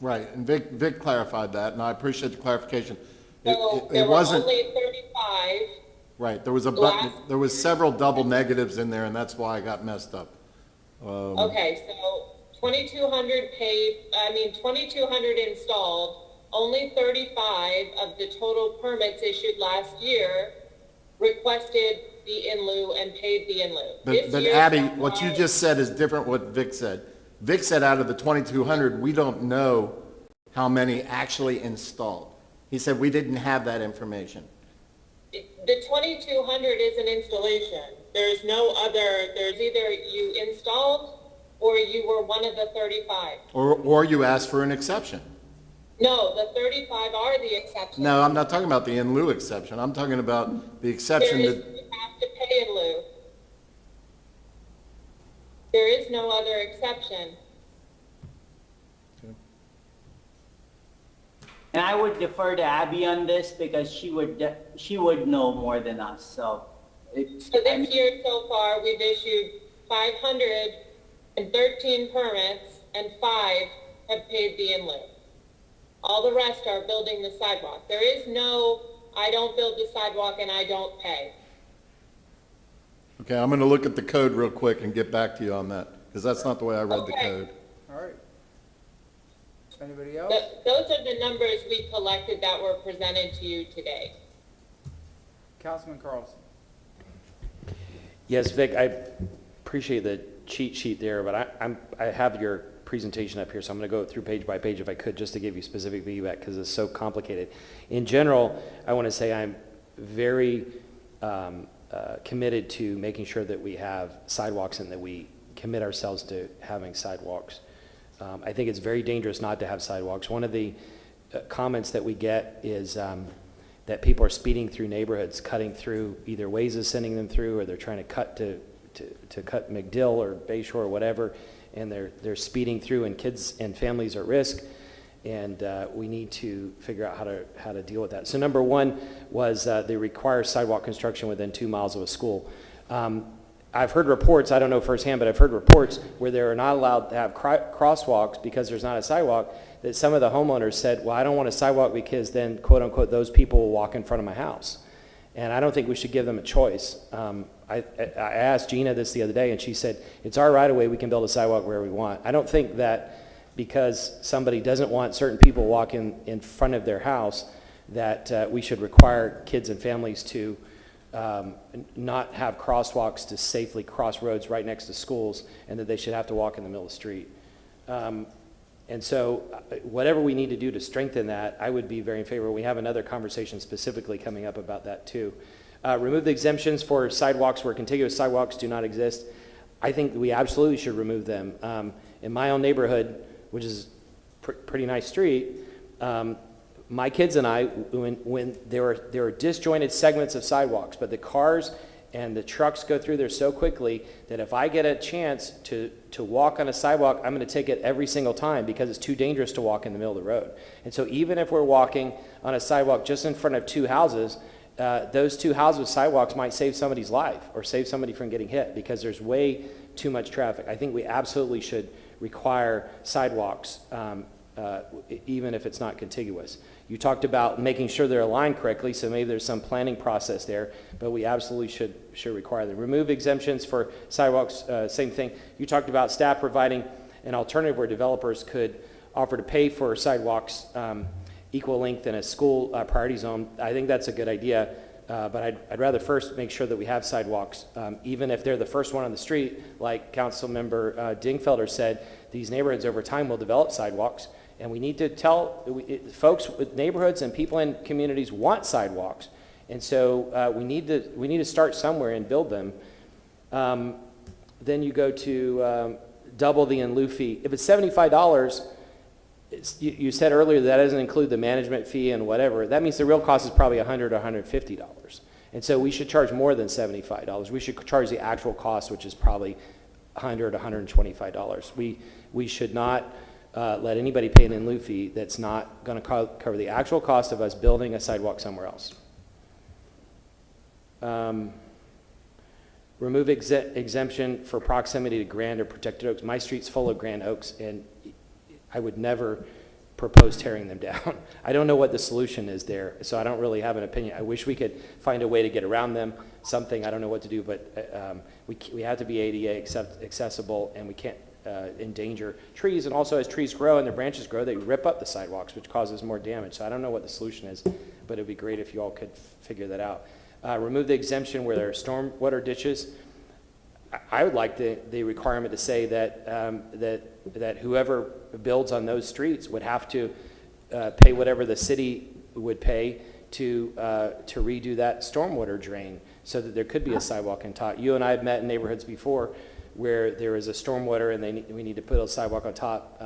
[SPEAKER 6] Right, and Vic clarified that, and I appreciate the clarification.
[SPEAKER 14] So there were only 35.
[SPEAKER 6] Right, there was several double negatives in there, and that's why I got messed up.
[SPEAKER 14] Okay, so 2,200 installed. Only 35 of the total permits issued last year requested the in lieu and paid the in lieu.
[SPEAKER 6] But Abby, what you just said is different what Vic said. Vic said out of the 2,200, we don't know how many actually installed. He said we didn't have that information.
[SPEAKER 14] The 2,200 is an installation. There's no other, there's either you installed or you were one of the 35.
[SPEAKER 6] Or you asked for an exception.
[SPEAKER 14] No, the 35 are the exceptions.
[SPEAKER 6] No, I'm not talking about the in lieu exception. I'm talking about the exception
[SPEAKER 14] You
[SPEAKER 6] that...
[SPEAKER 14] have to pay in lieu. There is no other exception.
[SPEAKER 10] And I would defer to Abby on this because she would know more than us. So
[SPEAKER 14] this year so far, we've issued 513 permits and 5 have paid the in lieu. All the rest are building the sidewalk. There is no, I don't build the sidewalk and I don't pay.
[SPEAKER 6] Okay, I'm going to look at the code real quick and get back to you on that, because that's not the way I read the code.
[SPEAKER 2] All right. Anybody else?
[SPEAKER 14] Those are the numbers we collected that were presented to you today.
[SPEAKER 2] Councilman Carlson.
[SPEAKER 9] Yes, Vic, I appreciate the cheat sheet there, but I have your presentation up here, so I'm going to go through page by page if I could, just to give you specific feedback because it's so complicated. In general, I want to say I'm very committed to making sure that we have sidewalks and that we commit ourselves to having sidewalks. I think it's very dangerous not to have sidewalks. One of the comments that we get is that people are speeding through neighborhoods, cutting through, either Waze is sending them through or they're trying to cut to cut McDill or Bayshore or whatever, and they're speeding through, and kids and families are at risk, and we need to figure out how to deal with that. So number one was they require sidewalk construction within 2 miles of a school. I've heard reports, I don't know firsthand, but I've heard reports where they're not allowed to have crosswalks because there's not a sidewalk, that some of the homeowners said, well, I don't want a sidewalk because then, quote unquote, those people will walk in front of my house. And I don't think we should give them a choice. I asked Gina this the other day, and she said, it's our right of way, we can build a sidewalk where we want. I don't think that because somebody doesn't want certain people walking in front of their house that we should require kids and families to not have crosswalks to safely cross roads right next to schools, and that they should have to walk in the middle of the street. And so whatever we need to do to strengthen that, I would be very in favor. We have another conversation specifically coming up about that too. Remove the exemptions for sidewalks where contiguous sidewalks do not exist. I think we absolutely should remove them. In my own neighborhood, which is pretty nice street, my kids and I, when there are disjointed segments of sidewalks, but the cars and the trucks go through there so quickly that if I get a chance to walk on a sidewalk, I'm going to take it every single time because it's too dangerous to walk in the middle of the road. And so even if we're walking on a sidewalk just in front of two houses, those two houses sidewalks might save somebody's life or save somebody from getting hit because there's way too much traffic. I think we absolutely should require sidewalks, even if it's not contiguous. You talked about making sure they're aligned correctly, so maybe there's some planning process there, but we absolutely should require them. Remove exemptions for sidewalks, same thing. You talked about staff providing an alternative where developers could offer to pay for sidewalks equal length in a school priority zone. I think that's a good idea, but I'd rather first make sure that we have sidewalks, even if they're the first one on the street. Like Councilmember Dingfelder said, these neighborhoods over time will develop sidewalks. And we need to tell folks with neighborhoods and people in communities want sidewalks. And so we need to start somewhere and build them. Then you go to double the in lieu fee. If it's $75, you said earlier that doesn't include the management fee and whatever. That means the real cost is probably $100 or $150. And so we should charge more than $75. We should charge the actual cost, which is probably $100, $125. We should not let anybody pay an in lieu fee that's not going to cover the actual cost of us building a sidewalk somewhere else. Remove exemption for proximity to grand or protected oaks. My street's full of grand oaks, and I would never propose tearing them down. I don't know what the solution is there, so I don't really have an opinion. I wish we could find a way to get around them, something. I don't know what to do, but we have to be ADA accessible, and we can't endanger trees. And also as trees grow and their branches grow, they rip up the sidewalks, which causes more damage. So I don't know what the solution is, but it'd be great if you all could figure that out. Remove the exemption where there are stormwater ditches. I would like the requirement to say that that whoever builds on those streets would have to pay whatever the city would pay to redo that stormwater drain, so that there could be a sidewalk on top. You and I have met in neighborhoods before where there is a stormwater and we need to put a sidewalk on top.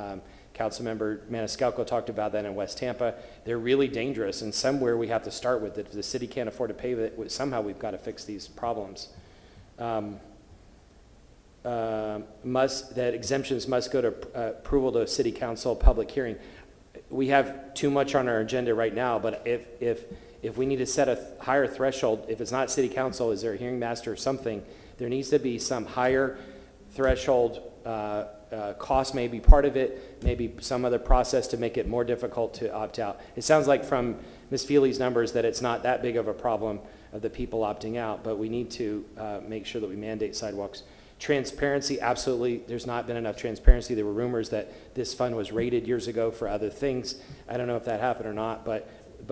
[SPEAKER 9] Councilmember Maniscalco talked about that in West Tampa. They're really dangerous, and somewhere we have to start with it. If the city can't afford to pave it, somehow we've got to fix these problems. That exemptions must go to approval to a city council public hearing. We have too much on our agenda right now, but if we need to set a higher threshold, if it's not city council, is there a hearing master or something? There needs to be some higher threshold. Cost may be part of it, maybe some other process to make it more difficult to opt out. It sounds like from Ms. Feely's numbers that it's not that big of a problem of the people opting out, but we need to make sure that we mandate sidewalks. Transparency, absolutely. There's not been enough transparency. There were rumors that this fund was raided years ago for other things. I don't know if that happened or not, but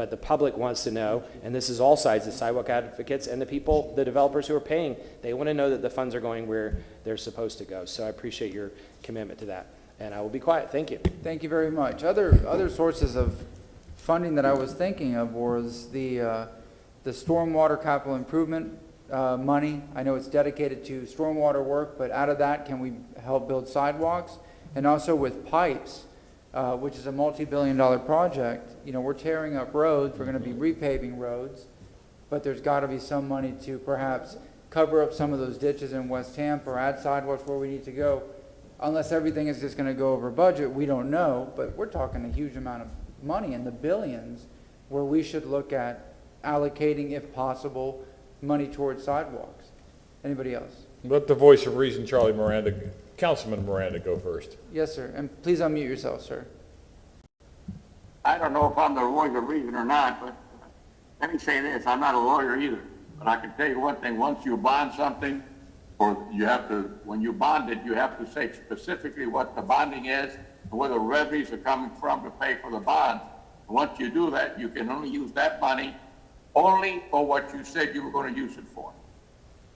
[SPEAKER 9] the public wants to know, and this is all sides, the sidewalk advocates and the people, the developers who are paying. They want to know that the funds are going where they're supposed to go. So I appreciate your commitment to that. And I will be quiet. Thank you.
[SPEAKER 2] Thank you very much. Other sources of funding that I was thinking of was the stormwater capital improvement money. I know it's dedicated to stormwater work, but out of that, can we help build sidewalks? And also with pipes, which is a multi-billion-dollar project. You know, we're tearing up roads. We're going to be repaving roads, but there's got to be some money to perhaps cover up some of those ditches in West Tampa or add sidewalks where we need to go. Unless everything is just going to go over budget, we don't know, but we're talking a huge amount of money in the billions where we should look at allocating, if possible, money towards sidewalks. Anybody else?
[SPEAKER 13] Let the voice of reason, Charlie Miranda, Councilman Miranda, go first.
[SPEAKER 2] Yes, sir. And please unmute yourself, sir.
[SPEAKER 11] I don't know if I'm the voice of reason or not, but let me say this. I'm not a lawyer either. But I can tell you one thing. Once you bond something, or you have to, when you bond it, you have to say specifically what the bonding is and where the revenues are coming from to pay for the bond. And once you do that, you can only use that money only for what you said you were going to use it for.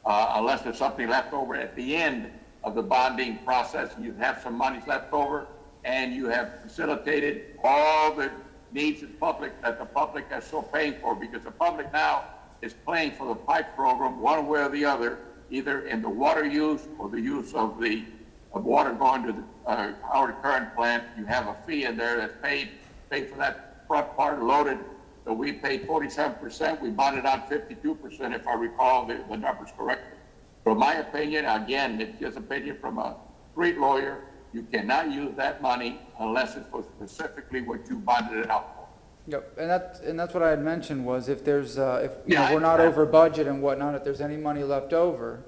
[SPEAKER 11] Unless there's something left over at the end of the bonding process, you have some money left over, and you have facilitated all the needs of public that the public is so paying for, because the public now is paying for the pipe program one way or the other, either in the water use or the use of water going to the Howard Current plant. You have a fee in there that's paid for that front part loaded. So we paid 47%. We bonded out 52%, if I recall the numbers correctly. From my opinion, again, it's just opinion from a street lawyer, you cannot use that money unless it's for specifically what you bonded it out for.
[SPEAKER 2] Yep, and that's what I had mentioned was if there's, if you
[SPEAKER 11] Yeah,
[SPEAKER 2] know, we're not
[SPEAKER 11] I-
[SPEAKER 2] over budget and whatnot, if there's any money left over,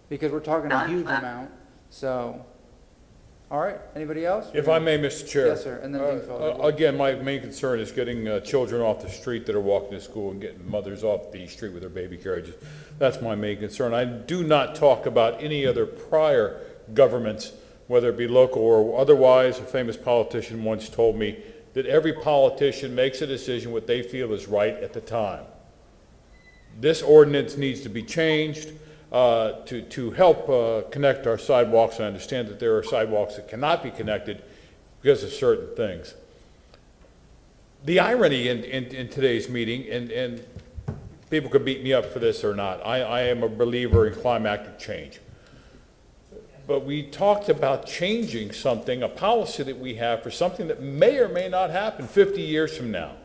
[SPEAKER 2] because we're talking
[SPEAKER 11] Yeah,
[SPEAKER 2] a huge
[SPEAKER 11] I-
[SPEAKER 2] amount, so. All right, anybody else?
[SPEAKER 13] If I may, Mr. Chair.
[SPEAKER 2] Yes, sir, and then Dean Felder.
[SPEAKER 13] Again, my main concern is getting children off the street that are walking to school and getting mothers off the street with their baby carriages. That's my main concern. I do not talk about any other prior governments, whether it be local or otherwise. A famous politician once told me that every politician makes a decision what they feel is right at the time. This ordinance needs to be changed to help connect our sidewalks. I understand that there are sidewalks that cannot be connected because of certain things. The irony in today's meeting, and people could beat me up for this or not, I am a believer in climactic change. But we talked about changing something, a policy that we have for something that may or may not happen 50 years from now.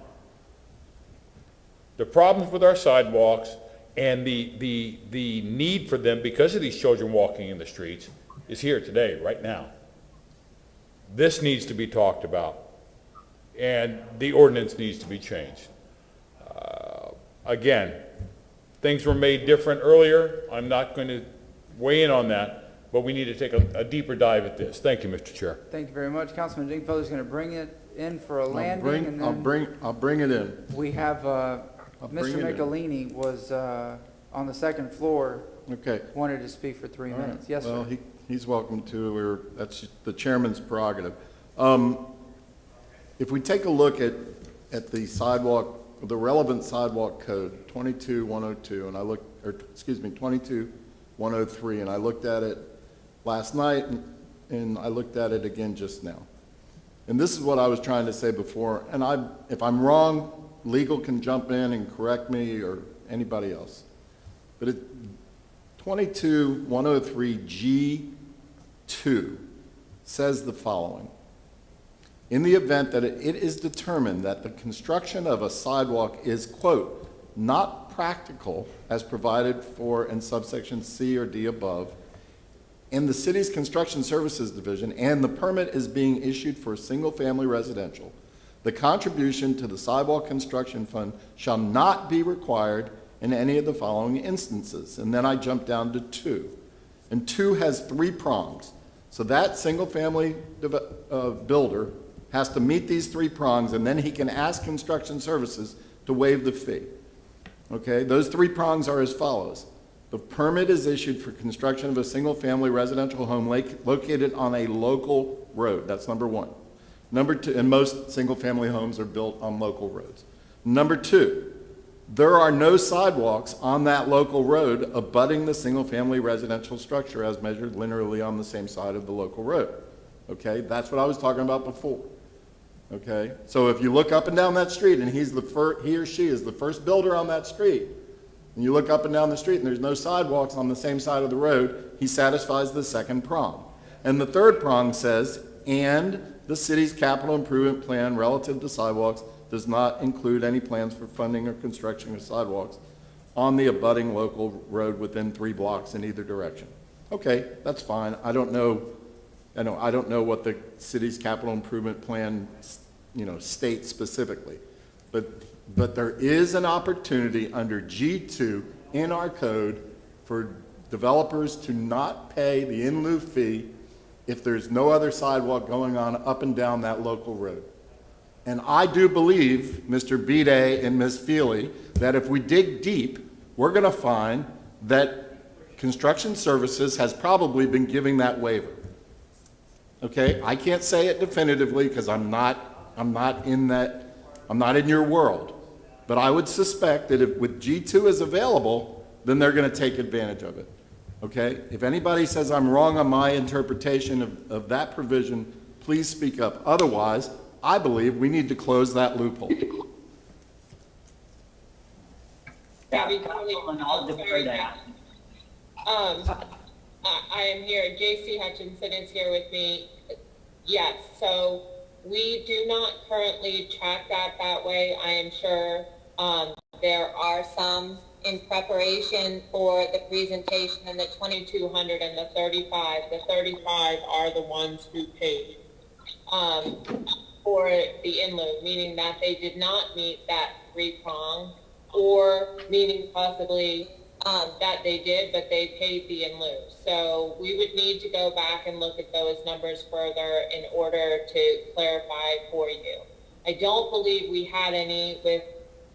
[SPEAKER 13] The problems with our sidewalks and the need for them because of these children walking in the streets is here today, right now. This needs to be talked about, and the ordinance needs to be changed. Again, things were made different earlier. I'm not going to weigh in on that, but we need to take a deeper dive at this. Thank you, Mr. Chair.
[SPEAKER 2] Thank you very much. Councilman Dingfelder is going to bring it in for a landing, and then
[SPEAKER 6] I'll bring it in.
[SPEAKER 2] we have,
[SPEAKER 6] bring
[SPEAKER 2] Mr.
[SPEAKER 6] it in.
[SPEAKER 2] Michelini was on the second floor,
[SPEAKER 6] Okay.
[SPEAKER 2] wanted to speak for 3
[SPEAKER 6] All right.
[SPEAKER 2] minutes. Yes, sir.
[SPEAKER 6] Well, he's welcome to, or that's the chairman's prerogative. If we take a look at the sidewalk, the relevant sidewalk code, 22-102, and I looked, or excuse me, 22-103, and I looked at it last night, and I looked at it again just now. And this is what I was trying to say before, and if I'm wrong, legal can jump in and correct me, or anybody else. But 22-103G2 says the following. In the event that it is determined that the construction of a sidewalk is, quote, not practical as provided for in subsection C or D above, in the city's construction services division, and the permit is being issued for a single-family residential, the contribution to the sidewalk construction fund shall not be required in any of the following instances. And then I jump down to 2. And 2 has 3 prongs. So that single-family builder has to meet these 3 prongs, and then he can ask construction services to waive the fee. Okay, those 3 prongs are as follows. The permit is issued for construction of a single-family residential home located on a local road. That's number 1. Number 2, and most single-family homes are built on local roads. Number 2, there are no sidewalks on that local road abutting the single-family residential structure as measured linearly on the same side of the local road. Okay, that's what I was talking about before. Okay, so if you look up and down that street and he or she is the first builder on that street, and you look up and down the street and there's no sidewalks on the same side of the road, he satisfies the second prong. And the third prong says, and the city's capital improvement plan relative to sidewalks does not include any plans for funding or construction of sidewalks on the abutting local road within 3 blocks in either direction. Okay, that's fine. I don't know what the city's capital improvement plan, states specifically, but there is an opportunity under G2 in our code for developers to not pay the in lieu fee if there's no other sidewalk going on up and down that local road. And I do believe, Mr. Bede and Ms. Feely, that if we dig deep, we're going to find that construction services has probably been giving that waiver. Okay, I can't say it definitively because I'm not in your world, but I would suspect that if with G2 is available, then they're going to take advantage of it. Okay, if anybody says I'm wrong on my interpretation of that provision, please speak up. Otherwise, I believe we need to close that loophole.
[SPEAKER 10] I'll defer that.
[SPEAKER 14] I am here. J.C. Hutchinson is here with me. Yes, so we do not currently track that way. I am sure there are some in preparation for the presentation, and the 2,200 and the 35. The 35 are the ones who paid for the in lieu, meaning that they did not meet that 3-prong, or meaning possibly that they did, but they paid the in lieu. So we would need to go back and look at those numbers further in order to clarify for you. I don't believe we had any with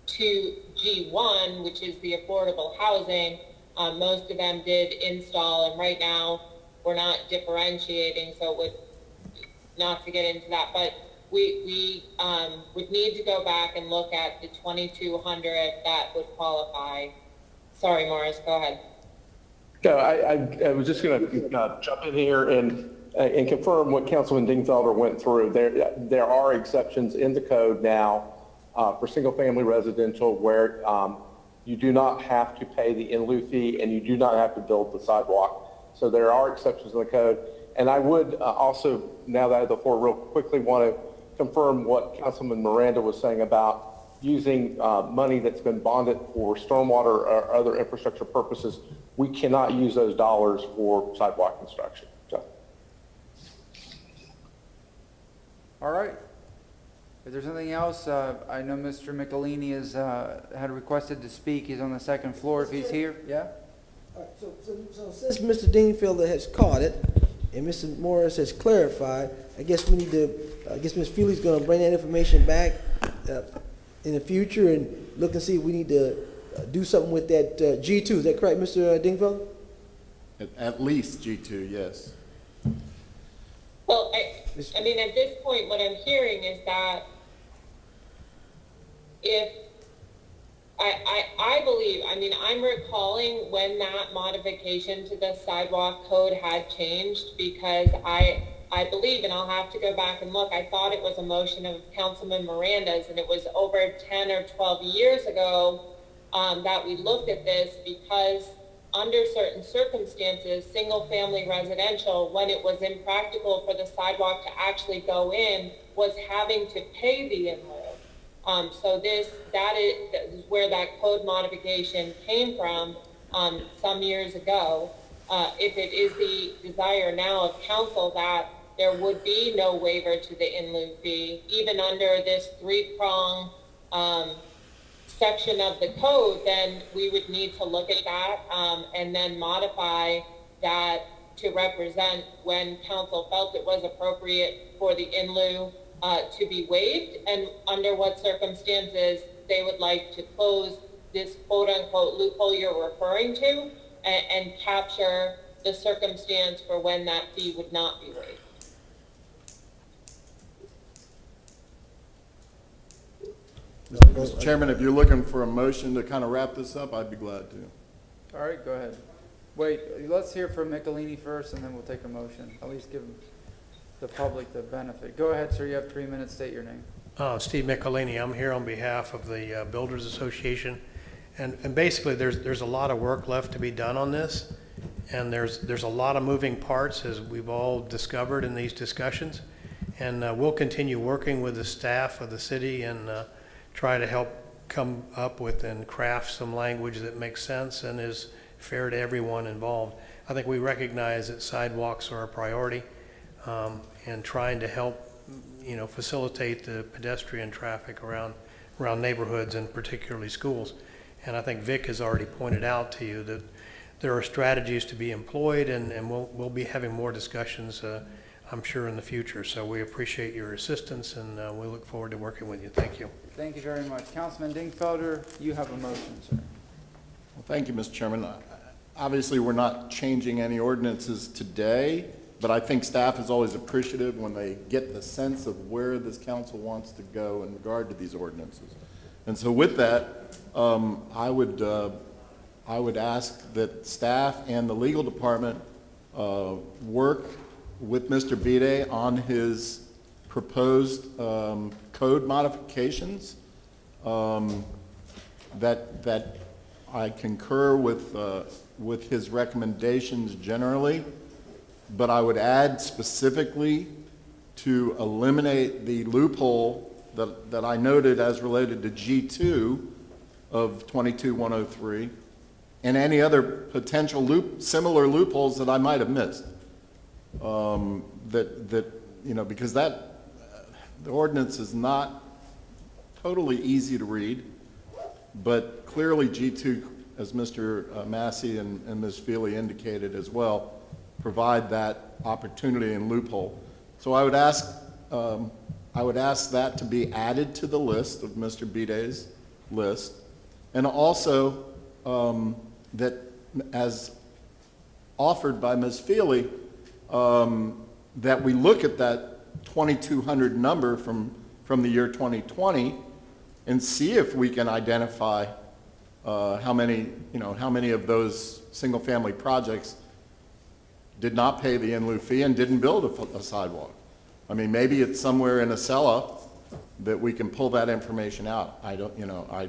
[SPEAKER 14] 2G1, which is the affordable housing. Most of them did install, and right now we're not differentiating, so it would, not to get into that, but we would need to go back and look at the 2,200 that would qualify. Sorry, Morris, go ahead.
[SPEAKER 15] I was just going to jump in here and confirm what Councilman Dingfelder went through. There are exceptions in the code now for single-family residential where you do not have to pay the in lieu fee and you do not have to build the sidewalk. So there are exceptions in the code. And I would also, now that I have the floor, real quickly want to confirm what Councilman Miranda was saying about using money that's been bonded for stormwater or other infrastructure purposes. We cannot use those dollars for sidewalk construction. So.
[SPEAKER 2] All right. If there's anything else, I know Mr. Michelini has had requested to speak. He's on the second floor. If he's here, yeah.
[SPEAKER 8] All right, so since Mr. Dingfelder has caught it and Mr. Morris has clarified, I guess we need to. I guess Ms. Feely's going to bring that information back in the future and look and see if we need to do something with that G2. Is that correct, Mr. Dingfelder?
[SPEAKER 6] At least G2, yes.
[SPEAKER 14] Well, I mean, at this point, what I'm hearing is that if I believe, I mean, I'm recalling when that modification to the sidewalk code had changed, because I believe, and I'll have to go back and look, I thought it was a motion of Councilman Miranda's, and it was over 10 or 12 years ago that we looked at this, because under certain circumstances, single-family residential, when it was impractical for the sidewalk to actually go in, was having to pay the in lieu. So that is where that code modification came from some years ago. If it is the desire now of council that there would be no waiver to the in lieu fee, even under this 3-prong section of the code, then we would need to look at that and then modify that to represent when council felt it was appropriate for the in lieu to be waived, and under what circumstances they would like to close this quote-unquote loophole you're referring to, and capture the circumstance for when that fee would not be waived.
[SPEAKER 6] Mr. Chairman, if you're looking for a motion to kind of wrap this up, I'd be glad to.
[SPEAKER 2] All right, go ahead. Wait, let's hear from Michelini first, and then we'll take a motion. At least give the public the benefit. Go ahead, sir. You have 3 minutes. State your name.
[SPEAKER 16] Steve Michelini. I'm here on behalf of the Builders Association, and basically there's a lot of work left to be done on this, and there's a lot of moving parts, as we've all discovered in these discussions, and we'll continue working with the staff of the city and try to help come up with and craft some language that makes sense and is fair to everyone involved. I think we recognize that sidewalks are a priority, and trying to help, facilitate the pedestrian traffic around neighborhoods and particularly schools. And I think Vic has already pointed out to you that there are strategies to be employed, and we'll be having more discussions, I'm sure, in the future. So we appreciate your assistance, and we look forward to working with you. Thank you.
[SPEAKER 2] Thank you very much. Councilman Dingfelder, you have a motion, sir.
[SPEAKER 6] Well, thank you, Mr. Chairman. Obviously, we're not changing any ordinances today, but I think staff is always appreciative when they get the sense of where this council wants to go in regard to these ordinances. And so with that, I would ask that staff and the legal department work with Mr. Bide on his proposed code modifications. That I concur with his recommendations generally, but I would add specifically to eliminate the loophole that I noted as related to G2 of 22-103 and any other potential similar loopholes that I might have missed. Because the ordinance is not totally easy to read, but clearly G2, as Mr. Massey and Ms. Feely indicated as well, provide that opportunity and loophole. So I would ask that to be added to the list of Mr. Bide's list, and also that, as offered by Ms. Feely, that we look at that 2,200 number from the year 2020 and see if we can identify how many of those single-family projects did not pay the in-lieu fee and didn't build a sidewalk. I mean, maybe it's somewhere in Acela that we can pull that information out. I don't know. I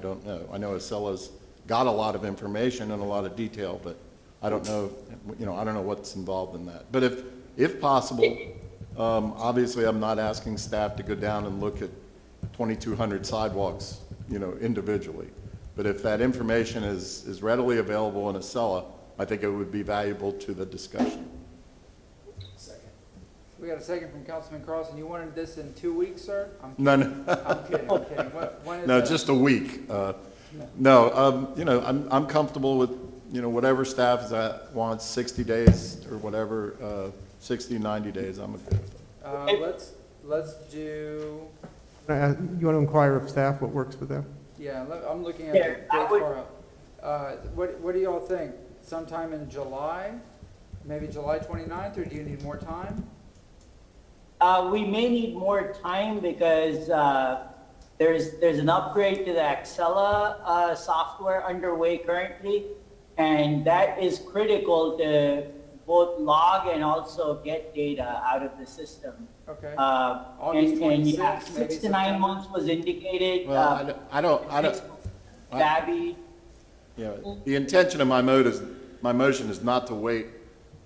[SPEAKER 6] know Acela's got a lot of information and a lot of detail, but I don't know. I don't know what's involved in that. But if possible, obviously, I'm not asking staff to go down and look at 2,200 sidewalks, individually. But if that information is readily available in Acela, I think it would be valuable to the discussion.
[SPEAKER 2] We got a second from Councilman Carlson. You wanted this in 2 weeks, sir?
[SPEAKER 6] No.
[SPEAKER 2] I'm kidding. When is
[SPEAKER 6] No,
[SPEAKER 2] that?
[SPEAKER 6] just a week. I'm comfortable with, whatever staff wants, 60 days or whatever, 60, 90 days, I'm okay with that.
[SPEAKER 2] Let's do,
[SPEAKER 5] You want to inquire of staff what works for them?
[SPEAKER 2] yeah, I'm looking at the dates far up. What do y'all think? Sometime in July? Maybe July 29th, or do you need more time?
[SPEAKER 10] We may need more time because there's an upgrade to the Excella software underway currently, and that is critical to both log and also get data out of the system.
[SPEAKER 2] Okay.
[SPEAKER 10] And
[SPEAKER 2] 26th,
[SPEAKER 10] yeah,
[SPEAKER 2] maybe
[SPEAKER 10] 6 to 9 months was indicated.
[SPEAKER 6] Well, I don't.
[SPEAKER 10] Gabby.
[SPEAKER 6] Yeah, the intention of my motion is not to wait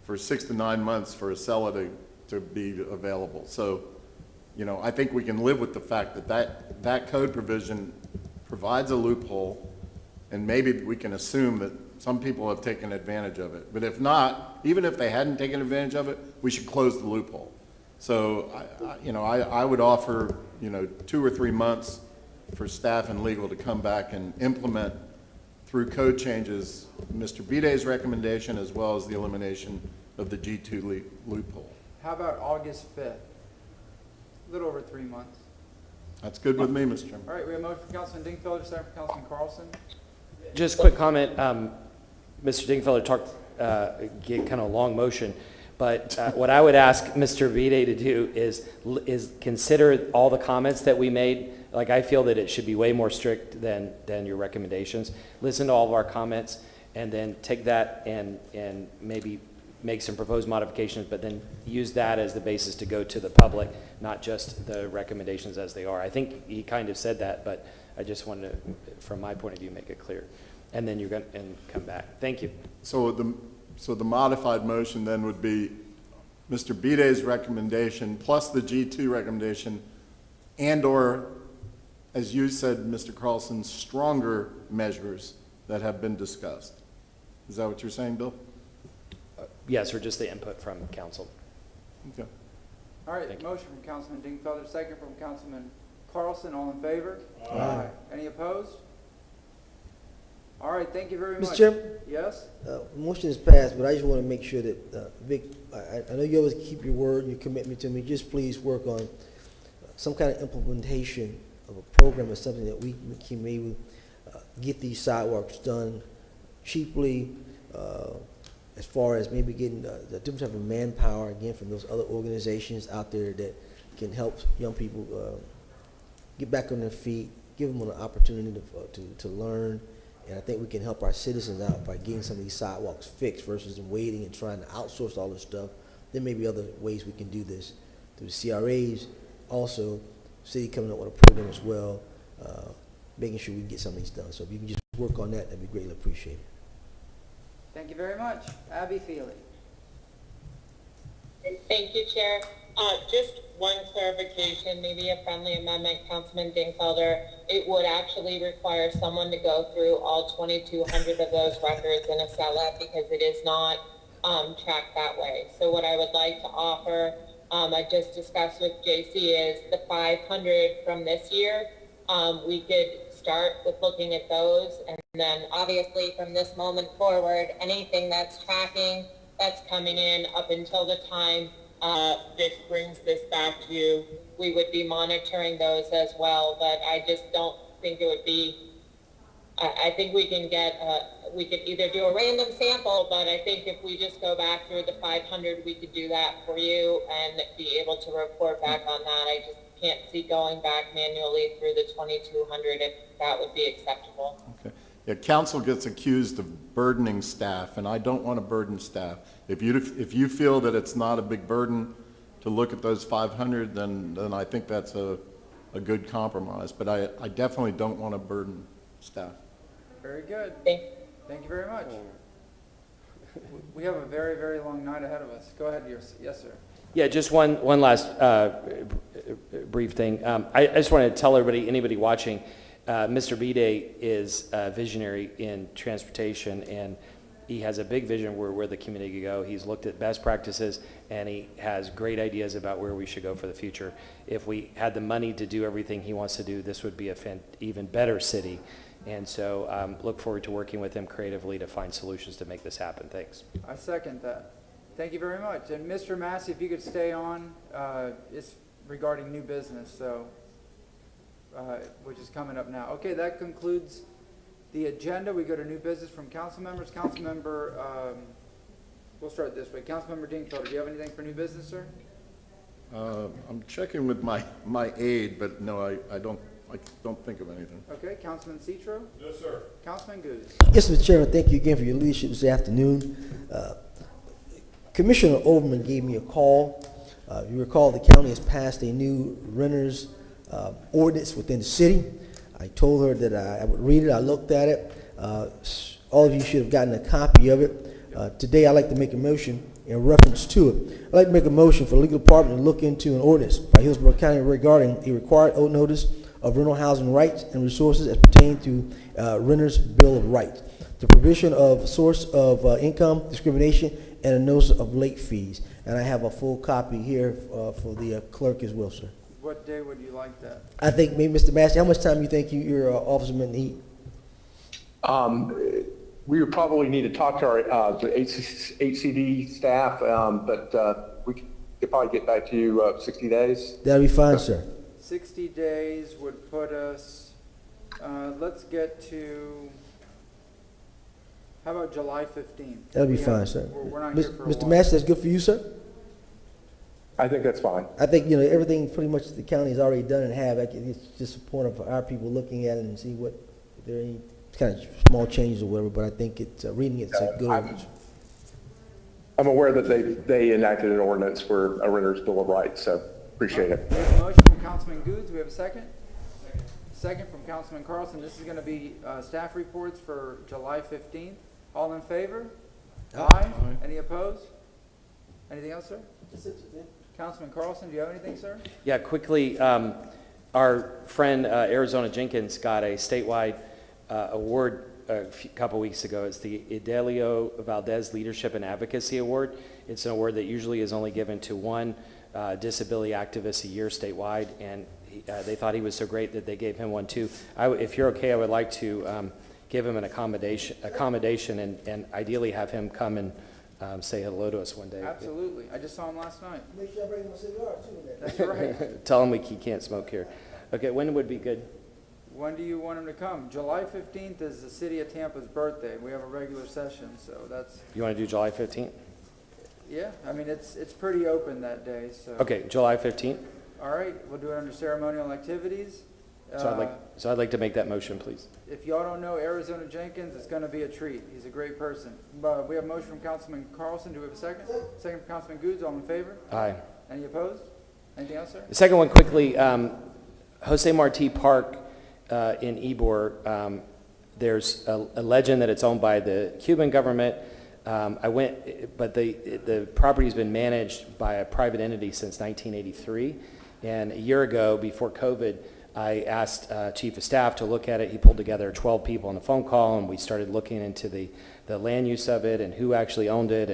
[SPEAKER 6] for 6 to 9 months for Acela to be available. So, I think we can live with the fact that code provision provides a loophole, and maybe we can assume that some people have taken advantage of it. But if not, even if they hadn't taken advantage of it, we should close the loophole. So, I would offer, 2 or 3 months for staff and legal to come back and implement through code changes Mr. Bide's recommendation as well as the elimination of the G2 loophole.
[SPEAKER 2] How about August 5th? A little over 3 months.
[SPEAKER 6] That's good with me, Mr. Chairman.
[SPEAKER 2] All right, we have a motion for Councilman Dingfelder, second for Councilman Carlson.
[SPEAKER 9] Just a quick comment. Mr. Dingfelder talked, kind of a long motion, but what I would ask Mr. Bide to do is consider all the comments that we made. Like, I feel that it should be way more strict than your recommendations. Listen to all of our comments and then take that and maybe make some proposed modifications, but then use that as the basis to go to the public, not just the recommendations as they are. I think he kind of said that, but I just wanted to, from my point of view, make it clear. And then you're going to come back. Thank you.
[SPEAKER 6] So the modified motion then would be Mr. Bide's recommendation plus the G2 recommendation and/or, as you said, Mr. Carlson, stronger measures that have been discussed. Is that what you're saying, Bill?
[SPEAKER 9] Yes, or just the input from council.
[SPEAKER 6] Okay.
[SPEAKER 2] All right, motion from Councilman Dingfelder, second from Councilman Carlson. All in favor? Aye. Any opposed? All right, thank you very much.
[SPEAKER 8] Mr. Chairman?
[SPEAKER 2] Yes?
[SPEAKER 8] Motion is passed, but I just want to make sure that, Vic, I know you always keep your word and your commitment to me. Just please work on some kind of implementation of a program or something that we can maybe get these sidewalks done cheaply, as far as maybe getting the different type of manpower, again, from those other organizations out there that can help young people get back on their feet, give them an opportunity to learn. And I think we can help our citizens out by getting some of these sidewalks fixed versus them waiting and trying to outsource all this stuff there may be other ways we can do this through the CRAs. Also, city coming up with a program as well, making sure we can get some of these done. So if you can just work on that, that'd be greatly appreciated.
[SPEAKER 2] Thank you very much. Abby Feely.
[SPEAKER 14] Thank you, Chair. Just one clarification, maybe a friendly amendment, Councilman Dingfelder. It would actually require someone to go through all 2,200 of those records in Acela because it is not tracked that way. So what I would like to offer, I just discussed with JC, is the 500 from this year. We could start with looking at those, and then obviously from this moment forward, anything that's tracking, that's coming in up until the time Vic brings this back to you, we would be monitoring those as well. But I just don't think it would be, I think we can get, we could either do a random sample, but I think if we just go back through the 500, we could do that for you and be able to report back on that. I just can't see going back manually through the 2,200 if that would be acceptable.
[SPEAKER 6] Okay. Yeah, council gets accused of burdening staff, and I don't want to burden staff. If you feel that it's not a big burden to look at those 500, then I think that's a good compromise. But I definitely don't want to burden staff.
[SPEAKER 2] Very good. Thank you very much. We have a very, very long night ahead of us. Go ahead, yes, sir.
[SPEAKER 9] Yeah, just one last brief thing. I just want to tell everybody, anybody watching, Mr. Bide is a visionary in transportation, and he has a big vision where the community could go. He's looked at best practices, and he has great ideas about where we should go for the future. If we had the money to do everything he wants to do, this would be a even better city. And so look forward to working with him creatively to find solutions to make this happen. Thanks.
[SPEAKER 2] I second that. Thank you very much. And Mr. Massey, if you could stay on, it's regarding new business, so which is coming up now. Okay, that concludes the agenda. We go to new business from council members. We'll start this way. Councilmember Dingfelder, do you have anything for new business, sir?
[SPEAKER 6] I'm checking with my aide, but no, I don't think of anything.
[SPEAKER 2] Okay, Councilman Citro?
[SPEAKER 13] Yes, sir.
[SPEAKER 2] Councilman Goose?
[SPEAKER 8] Yes, Mr. Chairman, thank you again for your leadership this afternoon. Commissioner Overman gave me a call. You recall the county has passed a new renters ordinance within the city. I told her that I would read it. I looked at it. All of you should have gotten a copy of it. Today, I'd like to make a motion in reference to it. I'd like to make a motion for the legal department to look into an ordinance by Hillsborough County regarding a required notice of rental housing rights and resources as pertaining to renters' bill of rights, the provision of source of income discrimination, and a notice of late fees. And I have a full copy here for the clerk as well, sir.
[SPEAKER 2] What day would you like that?
[SPEAKER 8] I think maybe, Mr. Massey, how much time do you think your officerman need?
[SPEAKER 15] We would probably need to talk to our the HCD staff, but we could probably get back to you 60 days.
[SPEAKER 8] That'll be fine, sir.
[SPEAKER 2] 60 days would put us, let's get to, how about July 15th?
[SPEAKER 8] That'll be fine, sir.
[SPEAKER 2] We're not here for a
[SPEAKER 8] Mr.
[SPEAKER 2] while.
[SPEAKER 8] Massey, that's good for you, sir?
[SPEAKER 15] I think that's fine.
[SPEAKER 8] I think, everything pretty much the county's already done and have. It's just a point of our people looking at it and see if there are any kind of small changes or whatever, but I think reading it's a good ordinance.
[SPEAKER 15] I'm aware that they enacted an ordinance for a renter's bill of rights, so appreciate it.
[SPEAKER 2] We have a motion from Councilman Goods. We have a second? Second from Councilman Carlson. This is going to be staff reports for July 15th. All in favor? Aye. Any opposed? Anything else, sir? Councilman Carlson, do you have anything, sir?
[SPEAKER 9] Yeah, quickly, our friend Arizona Jenkins got a statewide award a couple weeks ago. It's the Idelio Valdez Leadership and Advocacy Award. It's an award that usually is only given to one disability activist a year statewide, and they thought he was so great that they gave him one too. If you're okay, I would like to give him an accommodation and ideally have him come and say hello to us one day.
[SPEAKER 2] Absolutely. I just saw him last night.
[SPEAKER 8] Make sure I bring him a cigar, too.
[SPEAKER 2] That's right.
[SPEAKER 9] Tell him he can't smoke here. Okay, when would be good?
[SPEAKER 2] When do you want him to come? July 15th is the city of Tampa's birthday. We have a regular session, so that's...
[SPEAKER 9] You want to do July 15th?
[SPEAKER 2] Yeah, I mean, it's pretty open that day, so...
[SPEAKER 9] Okay, July 15th?
[SPEAKER 2] All right, we'll do it under ceremonial activities.
[SPEAKER 9] So I'd like to make that motion, please.
[SPEAKER 2] If y'all don't know Arizona Jenkins, it's gonna be a treat. He's a great person. But we have a motion from Councilman Carlson. Do we have a second? Second from Councilman Goods. All in favor?
[SPEAKER 9] Aye.
[SPEAKER 2] Any opposed? Anything else, sir?
[SPEAKER 9] The second one quickly, Jose Marti Park in Ybor, there's a legend that it's owned by the Cuban government. But the property's been managed by a private entity since 1983. And a year ago, before COVID, I asked Chief of Staff to look at it. He pulled together 12 people on a phone call, and we started looking into the land use of it and who actually owned it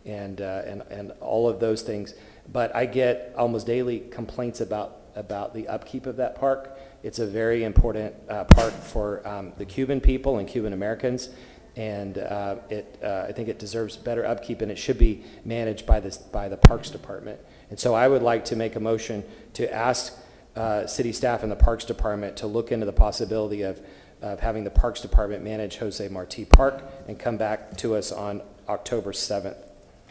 [SPEAKER 9] and all of those things. But I get almost daily complaints about the upkeep of that park. It's a very important park for the Cuban people and Cuban Americans, and I think it deserves better upkeep, and it should be managed by the Parks Department. And so I would like to make a motion to ask city staff and the Parks Department to look into the possibility of having the Parks Department manage Jose Marti Park and come back to us on October 7th.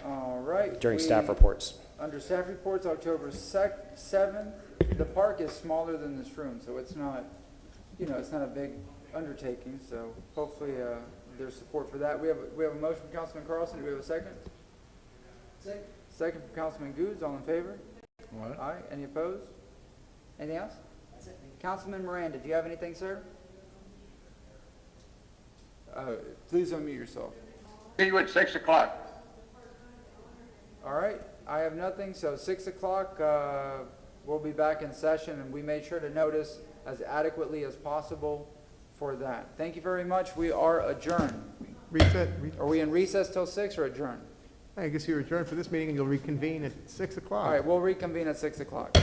[SPEAKER 2] All right.
[SPEAKER 9] During staff reports.
[SPEAKER 2] Under staff reports, October 7th, the park is smaller than this room, so it's not, it's not a big undertaking, so hopefully there's support for that. We have a motion from Councilman Carlson. Do we have a second? Second from Councilman Goods. All in favor?
[SPEAKER 6] What?
[SPEAKER 2] Aye. Any opposed? Anything else? Councilman Miranda, do you have anything, sir? Please unmute yourself.
[SPEAKER 11] See you at 6 o'clock.
[SPEAKER 2] All right. I have nothing, so 6 o'clock, we'll be back in session, and we made sure to notice as adequately as possible for that. Thank you very much. We are adjourned. Are we in recess till 6 or adjourned?
[SPEAKER 5] I guess you're adjourned for this meeting, and you'll reconvene at 6 o'clock.
[SPEAKER 2] All right, we'll reconvene at 6 o'clock.